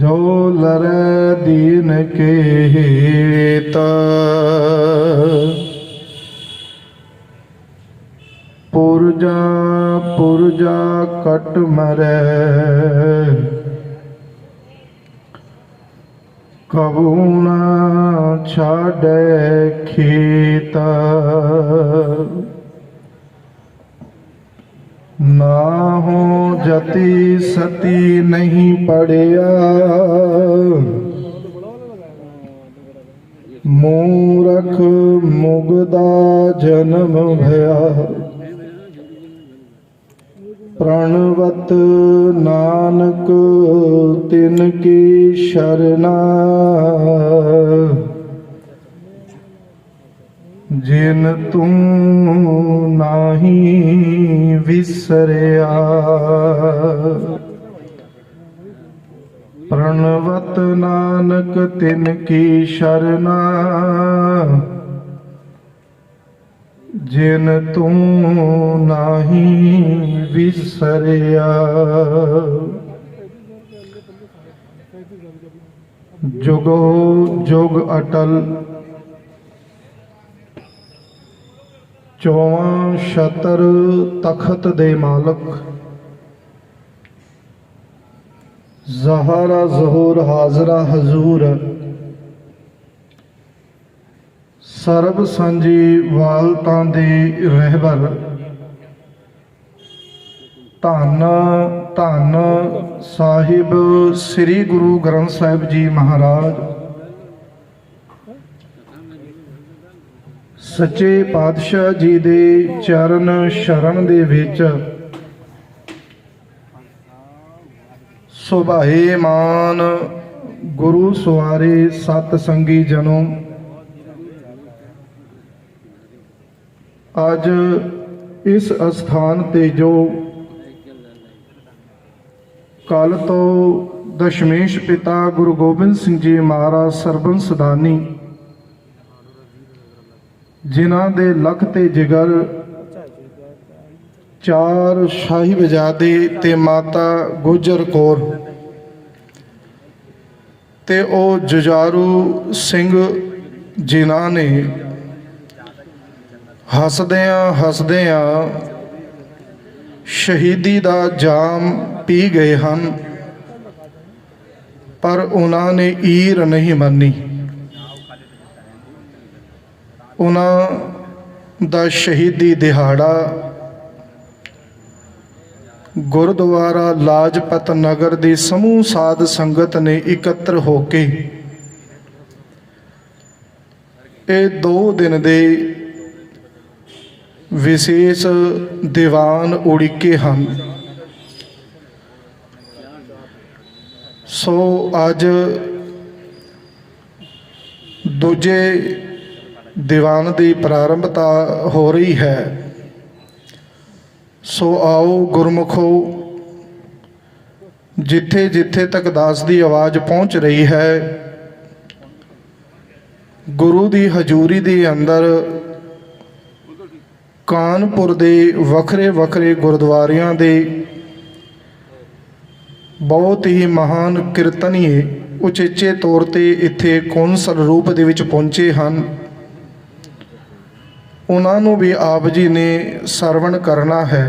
जो लरै दीन के हेत पुरजा पुरजा कट मरै कबू न छाड़ै खेत ना हो जति सती नहीं पड़िया मूरख मुगदा जन्म भया प्रणवत नानक तिनकी शरणा जिन तू नाही विसरिया प्रणवत नानक तिनकी शरणा जिन तू नाही विसरिया जुगो जुग अटल चौवां छतर तखत दे मालक ज़हारा ज़हूर हाजरा हजूर सरब सांझी वालतां दे रहबर धन धन साहिब श्री गुरु ग्रंथ साहिब जी महाराज सच्चे पातशाह जी दे चरण शरण दे विच सुभाएमान गुरु सवारे सतसंगी जनों अज इस अस्थान ते जो कल तो दशमेश पिता गुरु गोबिंद सिंह जी महाराज सरबंस सदानी जिन्हां दे लख ते जिगर चार साहिबजादे ते माता गुजर कौर ते ओ जुझारू सिंह जिन्हां ने हसदियां हसदियां शहीदी दा जाम पी गए हन पर उन्हां ने ईर नहीं मन्नी। उन्हां दा शहीदी दिहाड़ा गुरुद्वारा लाजपत नगर दी समूह साध संगत ने इकत्र होके ये 2 दिन दे विशेष दीवान उड़ीके हैं। सो अज दूजे दीवान की प्रारंभता हो रही है। सो आओ गुरमुखो जिथे जिथे तक दास की आवाज़ पहुँच रही है गुरु की हजूरी के अंदर कानपुर के वखरे वखरे गुरुद्वारियां दे बहुत ही महान कीर्तनीय उचेचे तौर पर इत्थे कौंसल रूप दे विच पहुंचे हैं। उन्होंने भी आप जी ने सरवण करना है।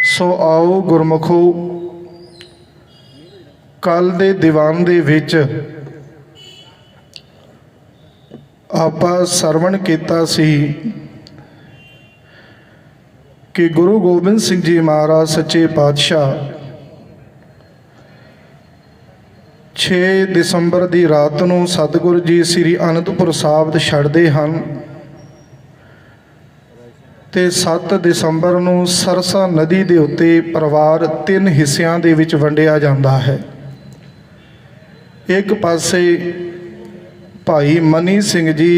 सो आओ गुरमुखो कल दे दीवान दे विच आपां सरवण कीता सी कि गुरु गोबिंद सिंह जी महाराज सच्चे पातशाह 6 दिसंबर की रात को सतगुरु जी श्री अनंदपुर साहिब छड्डदे हन ते 7 दिसंबर को सरसा नदी के उत्ते परिवार 3 हिस्सों के विच वंडिया जाता है। एक पासे भाई मनी सिंह जी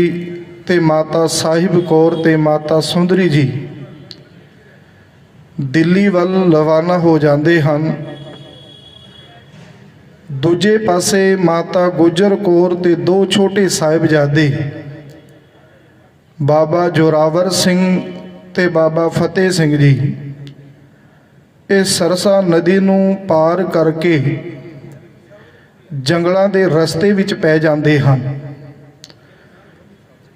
ते माता साहिब कौर ते माता सुंदरी जी दिल्ली वल रवाना हो जाते हैं। दूजे पासे माता गुजर कौर ते 2 छोटे साहिबजादे बाबा जोरावर सिंह ਤੇ ਬਾਬਾ ਫਤਿਹ ਸਿੰਘ ਜੀ ਇਹ ਸਰਸਾ ਨਦੀ ਨੂੰ ਪਾਰ ਕਰਕੇ ਜੰਗਲਾਂ ਦੇ ਰਸਤੇ ਵਿੱਚ ਪੈ ਜਾਂਦੇ ਹਨ।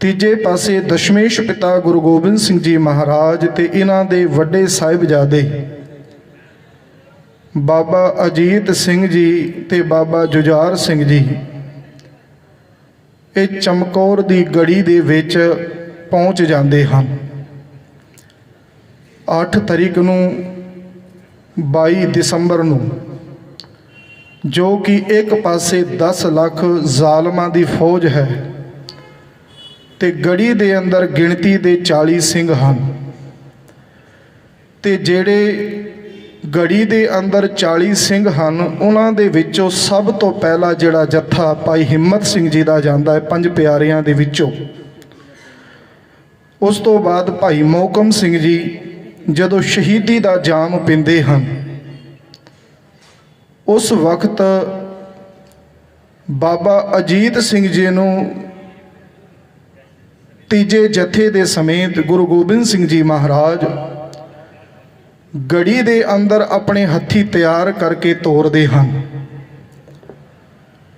ਤੀਜੇ ਪਾਸੇ ਦਸ਼ਮੇਸ਼ ਪਿਤਾ ਗੁਰੂ ਗੋਬਿੰਦ ਸਿੰਘ ਜੀ ਮਹਾਰਾਜ ਤੇ ਇਹਨਾਂ ਦੇ ਵੱਡੇ ਸਾਹਿਬਜ਼ਾਦੇ ਬਾਬਾ ਅਜੀਤ ਸਿੰਘ ਜੀ ਤੇ ਬਾਬਾ ਜੁਝਾਰ ਸਿੰਘ ਜੀ ਇਹ ਚਮਕੌਰ ਦੀ ਗੜੀ ਦੇ ਵਿੱਚ ਪਹੁੰਚ ਜਾਂਦੇ ਹਨ। 8 ਤਰੀਕ ਨੂੰ 22 ਦਸੰਬਰ ਨੂੰ, ਜੋ ਕਿ ਇੱਕ ਪਾਸੇ 10 ਲੱਖ ਜ਼ਾਲਮਾਂ ਦੀ ਫੌਜ ਹੈ ਤੇ ਗੜੀ ਦੇ ਅੰਦਰ ਗਿਣਤੀ ਦੇ 40 ਸਿੰਘ ਹਨ। ਤੇ ਜਿਹੜੇ ਗੜੀ ਦੇ ਅੰਦਰ 40 ਸਿੰਘ ਹਨ, ਉਹਨਾਂ ਦੇ ਵਿੱਚੋਂ ਸਭ ਤੋਂ ਪਹਿਲਾ ਜਿਹੜਾ ਜੱਥਾ ਭਾਈ ਹਿੰਮਤ ਸਿੰਘ ਜੀ ਦਾ ਜਾਂਦਾ ਹੈ 5 ਪਿਆਰਿਆਂ ਦੇ ਵਿੱਚੋਂ। ਉਸ ਤੋਂ ਬਾਅਦ ਭਾਈ ਮੋਹਕਮ ਸਿੰਘ ਜੀ ਜਦੋਂ ਸ਼ਹੀਦੀ ਦਾ ਜਾਮ ਪੀਂਦੇ ਹਨ, ਉਸ ਵਕਤ ਬਾਬਾ ਅਜੀਤ ਸਿੰਘ ਜੀ ਨੂੰ ਤੀਜੇ ਜਥੇ ਦੇ ਸਮੇਤ ਗੁਰੂ ਗੋਬਿੰਦ ਸਿੰਘ ਜੀ ਮਹਾਰਾਜ ਗੜੀ ਦੇ ਅੰਦਰ ਆਪਣੇ ਹੱਥੀਂ ਤਿਆਰ ਕਰਕੇ ਤੋਰਦੇ ਹਨ।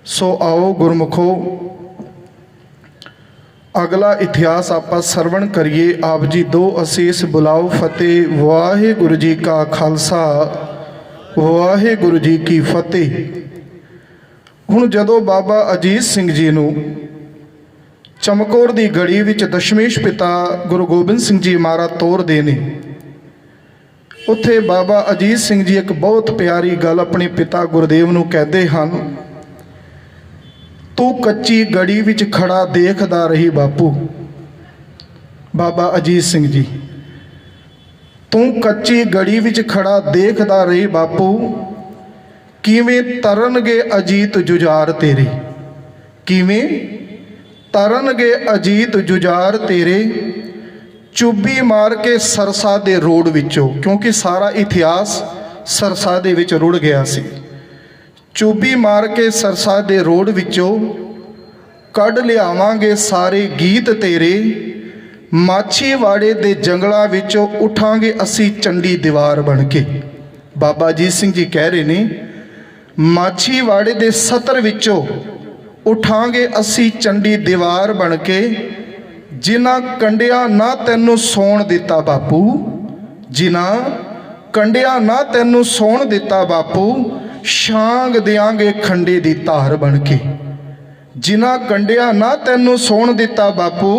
ਸੋ ਆਓ ਗੁਰਮੁਖੋ ਅਗਲਾ ਇਤਿਹਾਸ ਆਪਾਂ ਸਰਵਣ ਕਰੀਏ। ਆਪ ਜੀ ਦੋ ਅਸੀਸ ਬੁਲਾਓ। ਫਤਿਹ। ਵਾਹਿਗੁਰੂ ਜੀ ਕਾ ਖਾਲਸਾ, ਵਾਹਿਗੁਰੂ ਜੀ ਕੀ ਫਤਿਹ। ਹੁਣ ਜਦੋਂ ਬਾਬਾ ਅਜੀਤ ਸਿੰਘ ਜੀ ਨੂੰ ਚਮਕੌਰ ਦੀ ਗੜੀ ਵਿੱਚ ਦਸ਼ਮੇਸ਼ ਪਿਤਾ ਗੁਰੂ ਗੋਬਿੰਦ ਸਿੰਘ ਜੀ ਮਹਾਰਾਜ ਤੋਰਦੇ ਨੇ, ਉੱਥੇ ਬਾਬਾ ਅਜੀਤ ਸਿੰਘ ਜੀ ਇੱਕ ਬਹੁਤ ਪਿਆਰੀ ਗੱਲ ਆਪਣੇ ਪਿਤਾ ਗੁਰਦੇਵ ਨੂੰ ਕਹਿੰਦੇ ਹਨ। ਤੂੰ ਕੱਚੀ ਗੜੀ ਵਿੱਚ ਖੜਾ ਦੇਖਦਾ ਰਹੀ ਬਾਪੂ। ਬਾਬਾ ਅਜੀਤ ਸਿੰਘ ਜੀ, ਤੂੰ ਕੱਚੀ ਗੜੀ ਵਿੱਚ ਖੜਾ ਦੇਖਦਾ ਰਹੀ ਬਾਪੂ, ਕਿਵੇਂ ਤਰਨਗੇ ਅਜੀਤ ਜੁਝਾਰ ਤੇਰੇ, ਕਿਵੇਂ ਤਰਨਗੇ ਅਜੀਤ ਜੁਝਾਰ ਤੇਰੇ, ਚੁੱਭੀ ਮਾਰ ਕੇ ਸਰਸਾ ਦੇ ਰੋਡ ਵਿੱਚੋਂ, ਕਿਉਂਕਿ ਸਾਰਾ ਇਤਿਹਾਸ ਸਰਸਾ ਦੇ ਵਿੱਚ ਰੁੜ ਗਿਆ ਸੀ। ਚੁੱਭੀ ਮਾਰ ਕੇ ਸਰਸਾ ਦੇ ਰੋਡ ਵਿੱਚੋਂ ਕੱਢ ਲਿਆਵਾਂਗੇ ਸਾਰੇ ਗੀਤ ਤੇਰੇ, ਮਾਛੀਵਾੜੇ ਦੇ ਜੰਗਲਾਂ ਵਿੱਚੋਂ ਉਠਾਂਗੇ ਅਸੀਂ ਚੰਡੀ ਦੀਵਾਰ ਬਣ ਕੇ। ਬਾਬਾ ਅਜੀਤ ਸਿੰਘ ਜੀ ਕਹਿ ਰਹੇ ਨੇ, ਮਾਛੀਵਾੜੇ ਦੇ ਸਤਰ ਵਿੱਚੋਂ ਉਠਾਂਗੇ ਅਸੀਂ ਚੰਡੀ ਦੀਵਾਰ ਬਣ ਕੇ, ਜਿਨ੍ਹਾਂ ਕੰਡਿਆਂ ਨਾ ਤੈਨੂੰ ਸੌਣ ਦਿੱਤਾ ਬਾਪੂ, ਜਿਨ੍ਹਾਂ ਕੰਡਿਆਂ ਨਾ ਤੈਨੂੰ ਸੌਣ ਦਿੱਤਾ ਬਾਪੂ, ਛਾਂਗ ਦਿਆਂਗੇ ਖੰਡੇ ਦੀ ਧਾਰ ਬਣ ਕੇ। ਜਿਨ੍ਹਾਂ ਕੰਡਿਆਂ ਨਾ ਤੈਨੂੰ ਸੌਣ ਦਿੱਤਾ ਬਾਪੂ,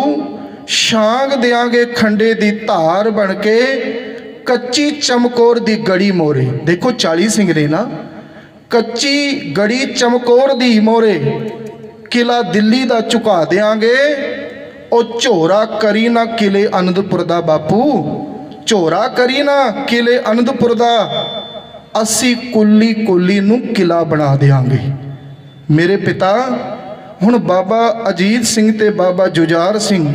ਛਾਂਗ ਦਿਆਂਗੇ ਖੰਡੇ ਦੀ ਧਾਰ ਬਣ ਕੇ, ਕੱਚੀ ਚਮਕੌਰ ਦੀ ਗੜੀ ਮੋਰੇ। ਦੇਖੋ 40 ਸਿੰਘ ਨੇ ਨਾ, ਕੱਚੀ ਗੜੀ ਚਮਕੌਰ ਦੀ ਮੋਰੇ, ਕਿਲਾ ਦਿੱਲੀ ਦਾ ਝੁਕਾ ਦਿਆਂਗੇ, ਉਹ ਝੋਰਾ ਕਰੀ ਨਾ ਕਿਲੇ ਅਨੰਦਪੁਰ ਦਾ ਬਾਪੂ, ਝੋਰਾ ਕਰੀ ਨਾ ਕਿਲੇ ਅਨੰਦਪੁਰ ਦਾ, ਅਸੀਂ ਕੁੱਲੀ ਕੁੱਲੀ ਨੂੰ ਕਿਲਾ ਬਣਾ ਦਿਆਂਗੇ। ਮੇਰੇ ਪਿਤਾ ਹੁਣ ਬਾਬਾ ਅਜੀਤ ਸਿੰਘ ਤੇ ਬਾਬਾ ਜੁਝਾਰ ਸਿੰਘ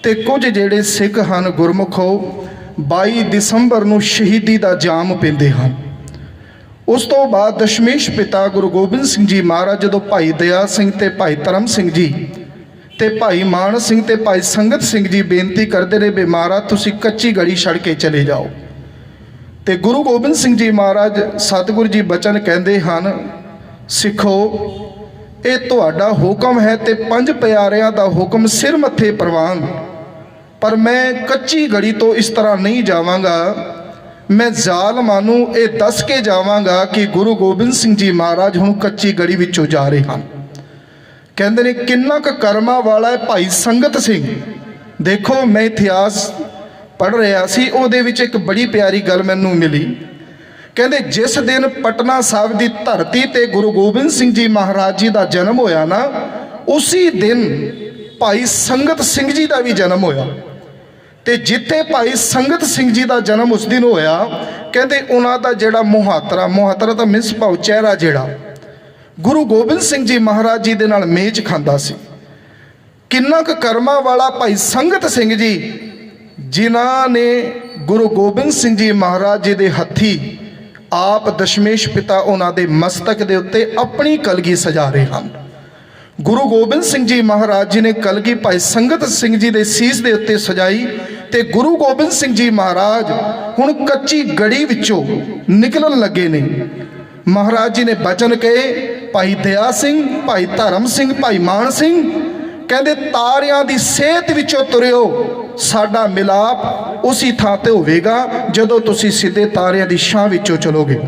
ਤੇ ਕੁਝ ਜਿਹੜੇ ਸਿੱਖ ਹਨ ਗੁਰਮੁਖੋ, 22 ਦਸੰਬਰ ਨੂੰ ਸ਼ਹੀਦੀ ਦਾ ਜਾਮ ਪੀਂਦੇ ਹਨ। ਉਸ ਤੋਂ ਬਾਅਦ ਦਸ਼ਮੇਸ਼ ਪਿਤਾ ਗੁਰੂ ਗੋਬਿੰਦ ਸਿੰਘ ਜੀ ਮਹਾਰਾਜ ਜਦੋਂ ਭਾਈ ਦਇਆ ਸਿੰਘ ਤੇ ਭਾਈ ਧਰਮ ਸਿੰਘ ਜੀ ਤੇ ਭਾਈ ਮਾਨ ਸਿੰਘ ਤੇ ਭਾਈ ਸੰਗਤ ਸਿੰਘ ਜੀ ਬੇਨਤੀ ਕਰਦੇ ਰਹੇ ਵੀ ਮਹਾਰਾਜ ਤੁਸੀਂ ਕੱਚੀ ਗੜੀ ਛੱਡ ਕੇ ਚਲੇ ਜਾਓ, ਤੇ ਗੁਰੂ ਗੋਬਿੰਦ ਸਿੰਘ ਜੀ ਮਹਾਰਾਜ ਸਤਿਗੁਰੂ ਜੀ ਬਚਨ ਕਹਿੰਦੇ ਹਨ, ਸਿੱਖੋ ਇਹ ਤੁਹਾਡਾ ਹੁਕਮ ਹੈ ਤੇ 5 ਪਿਆਰਿਆਂ ਦਾ ਹੁਕਮ ਸਿਰ ਮੱਥੇ ਪ੍ਰਵਾਨ, ਪਰ ਮੈਂ ਕੱਚੀ ਗੜੀ ਤੋਂ ਇਸ ਤਰ੍ਹਾਂ ਨਹੀਂ ਜਾਵਾਂਗਾ। ਮੈਂ ਜ਼ਾਲਮਾਂ ਨੂੰ ਇਹ ਦੱਸ ਕੇ ਜਾਵਾਂਗਾ ਕਿ ਗੁਰੂ ਗੋਬਿੰਦ ਸਿੰਘ ਜੀ ਮਹਾਰਾਜ ਹੁਣ ਕੱਚੀ ਗੜੀ ਵਿੱਚੋਂ ਜਾ ਰਹੇ ਹਨ। ਕਹਿੰਦੇ ਨੇ ਕਿੰਨਾ ਕੁ ਕਰਮਾਂ ਵਾਲਾ ਹੈ ਭਾਈ ਸੰਗਤ ਸਿੰਘ। ਦੇਖੋ ਮੈਂ ਇਤਿਹਾਸ ਪੜ੍ਹ ਰਿਹਾ ਸੀ, ਉਹਦੇ ਵਿੱਚ ਇੱਕ ਬੜੀ ਪਿਆਰੀ ਗੱਲ ਮੈਨੂੰ ਮਿਲੀ। ਕਹਿੰਦੇ ਜਿਸ ਦਿਨ ਪਟਨਾ ਸਾਹਿਬ ਦੀ ਧਰਤੀ ਤੇ ਗੁਰੂ ਗੋਬਿੰਦ ਸਿੰਘ ਜੀ ਮਹਾਰਾਜ ਜੀ ਦਾ ਜਨਮ ਹੋਇਆ ਨਾ, ਉਸੇ ਦਿਨ ਭਾਈ ਸੰਗਤ ਸਿੰਘ ਜੀ ਦਾ ਵੀ ਜਨਮ ਹੋਇਆ। ਤੇ ਜਿੱਥੇ ਭਾਈ ਸੰਗਤ ਸਿੰਘ ਜੀ ਦਾ ਜਨਮ ਉਸ ਦਿਨ ਹੋਇਆ, ਕਹਿੰਦੇ ਉਹਨਾਂ ਦਾ ਜਿਹੜਾ ਮੁਹਾਤਰਾ ਦਾ ਮਿਸ ਭਾਵ ਚਿਹਰਾ ਜਿਹੜਾ ਗੁਰੂ ਗੋਬਿੰਦ ਸਿੰਘ ਜੀ ਮਹਾਰਾਜ ਜੀ ਦੇ ਨਾਲ ਮੇਚ ਖਾਂਦਾ ਸੀ। ਕਿੰਨਾ ਕੁ ਕਰਮਾਂ ਵਾਲਾ ਭਾਈ ਸੰਗਤ ਸਿੰਘ ਜੀ, ਜਿਨ੍ਹਾਂ ਨੇ ਗੁਰੂ ਗੋਬਿੰਦ ਸਿੰਘ ਜੀ ਮਹਾਰਾਜ ਜੀ ਦੇ ਹੱਥੀਂ ਆਪ ਦਸ਼ਮੇਸ਼ ਪਿਤਾ ਉਹਨਾਂ ਦੇ ਮਸਤਕ ਦੇ ਉੱਤੇ ਆਪਣੀ ਕਲਗੀ ਸਜਾ ਰਹੇ ਹਨ। ਗੁਰੂ ਗੋਬਿੰਦ ਸਿੰਘ ਜੀ ਮਹਾਰਾਜ ਜੀ ਨੇ ਕਲਗੀ ਭਾਈ ਸੰਗਤ ਸਿੰਘ ਜੀ ਦੇ ਸੀਸ ਦੇ ਉੱਤੇ ਸਜਾਈ। ਤੇ ਗੁਰੂ ਗੋਬਿੰਦ ਸਿੰਘ ਜੀ ਮਹਾਰਾਜ ਹੁਣ ਕੱਚੀ ਗੜੀ ਵਿੱਚੋਂ ਨਿਕਲਣ ਲੱਗੇ ਨੇ। ਮਹਾਰਾਜ ਜੀ ਨੇ ਬਚਨ ਕਹੇ, ਭਾਈ ਦਇਆ ਸਿੰਘ, ਭਾਈ ਧਰਮ ਸਿੰਘ, ਭਾਈ ਮਾਨ ਸਿੰਘ, ਕਹਿੰਦੇ ਤਾਰਿਆਂ ਦੀ ਸੇਧ ਵਿੱਚੋਂ ਤੁਰਿਓ, ਸਾਡਾ ਮਿਲਾਪ ਉਸੇ ਥਾਂ ਤੇ ਹੋਵੇਗਾ ਜਦੋਂ ਤੁਸੀਂ ਸਿੱਧੇ ਤਾਰਿਆਂ ਦੀ ਛਾਂ ਵਿੱਚੋਂ ਚਲੋਗੇ।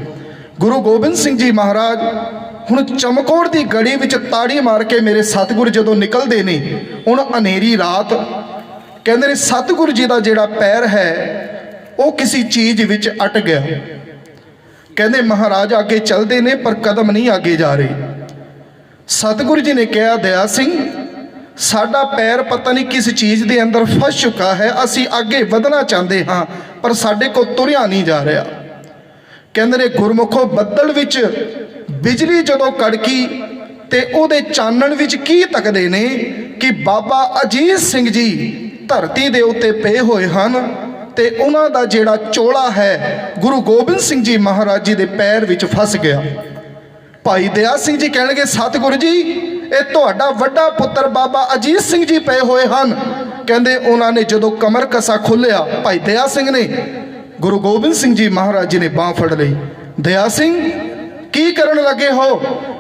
ਗੁਰੂ ਗੋਬਿੰਦ ਸਿੰਘ ਜੀ ਮਹਾਰਾਜ ਹੁਣ ਚਮਕੌਰ ਦੀ ਗੜੀ ਵਿੱਚ ਤਾੜੀ ਮਾਰ ਕੇ ਮੇਰੇ ਸਤਿਗੁਰ ਜਦੋਂ ਨਿਕਲਦੇ ਨੇ, ਹੁਣ ਹਨੇਰੀ ਰਾਤ, ਕਹਿੰਦੇ ਨੇ ਸਤਿਗੁਰ ਜੀ ਦਾ ਜਿਹੜਾ ਪੈਰ ਹੈ ਉਹ ਕਿਸੇ ਚੀਜ਼ ਵਿੱਚ ਅਟ ਗਿਆ। ਕਹਿੰਦੇ ਮਹਾਰਾਜ ਅੱਗੇ ਚੱਲਦੇ ਨੇ ਪਰ ਕਦਮ ਨਹੀਂ ਅੱਗੇ ਜਾ ਰਹੇ। ਸਤਿਗੁਰੂ ਜੀ ਨੇ ਕਿਹਾ, ਦਇਆ ਸਿੰਘ, ਸਾਡਾ ਪੈਰ ਪਤਾ ਨਹੀਂ ਕਿਸ ਚੀਜ਼ ਦੇ ਅੰਦਰ ਫਸ ਚੁੱਕਾ ਹੈ, ਅਸੀਂ ਅੱਗੇ ਵਧਣਾ ਚਾਹੁੰਦੇ ਹਾਂ ਪਰ ਸਾਡੇ ਕੋਲ ਤੁਰਿਆ ਨਹੀਂ ਜਾ ਰਿਹਾ। ਕਹਿੰਦੇ ਨੇ ਗੁਰਮੁਖੋ, ਬੱਦਲ ਵਿੱਚ ਬਿਜਲੀ ਜਦੋਂ ਕੜਕੀ ਤੇ ਉਹਦੇ ਚਾਨਣ ਵਿੱਚ ਕੀ ਤੱਕਦੇ ਨੇ ਕਿ ਬਾਬਾ ਅਜੀਤ ਸਿੰਘ ਜੀ ਧਰਤੀ ਦੇ ਉੱਤੇ ਪਏ ਹੋਏ ਹਨ ਤੇ ਉਹਨਾਂ ਦਾ ਜਿਹੜਾ ਚੋਲਾ ਹੈ ਗੁਰੂ ਗੋਬਿੰਦ ਸਿੰਘ ਜੀ ਮਹਾਰਾਜ ਜੀ ਦੇ ਪੈਰ ਵਿੱਚ ਫਸ ਗਿਆ। ਭਾਈ ਦਇਆ ਸਿੰਘ ਜੀ ਕਹਿਣਗੇ, ਸਤਿਗੁਰੂ ਜੀ, ਇਹ ਤੁਹਾਡਾ ਵੱਡਾ ਪੁੱਤਰ ਬਾਬਾ ਅਜੀਤ ਸਿੰਘ ਜੀ ਪਏ ਹੋਏ ਹਨ। ਕਹਿੰਦੇ ਉਹਨਾਂ ਨੇ ਜਦੋਂ ਕਮਰ ਕਸਾ ਖੋਲ੍ਹਿਆ, ਭਾਈ ਦਇਆ ਸਿੰਘ ਨੇ, ਗੁਰੂ ਗੋਬਿੰਦ ਸਿੰਘ ਜੀ ਮਹਾਰਾਜ ਜੀ ਨੇ ਬਾਂਹ ਫੜ ਲਈ। ਦਇਆ ਸਿੰਘ, ਕੀ ਕਰਨ ਲੱਗੇ ਹੋ?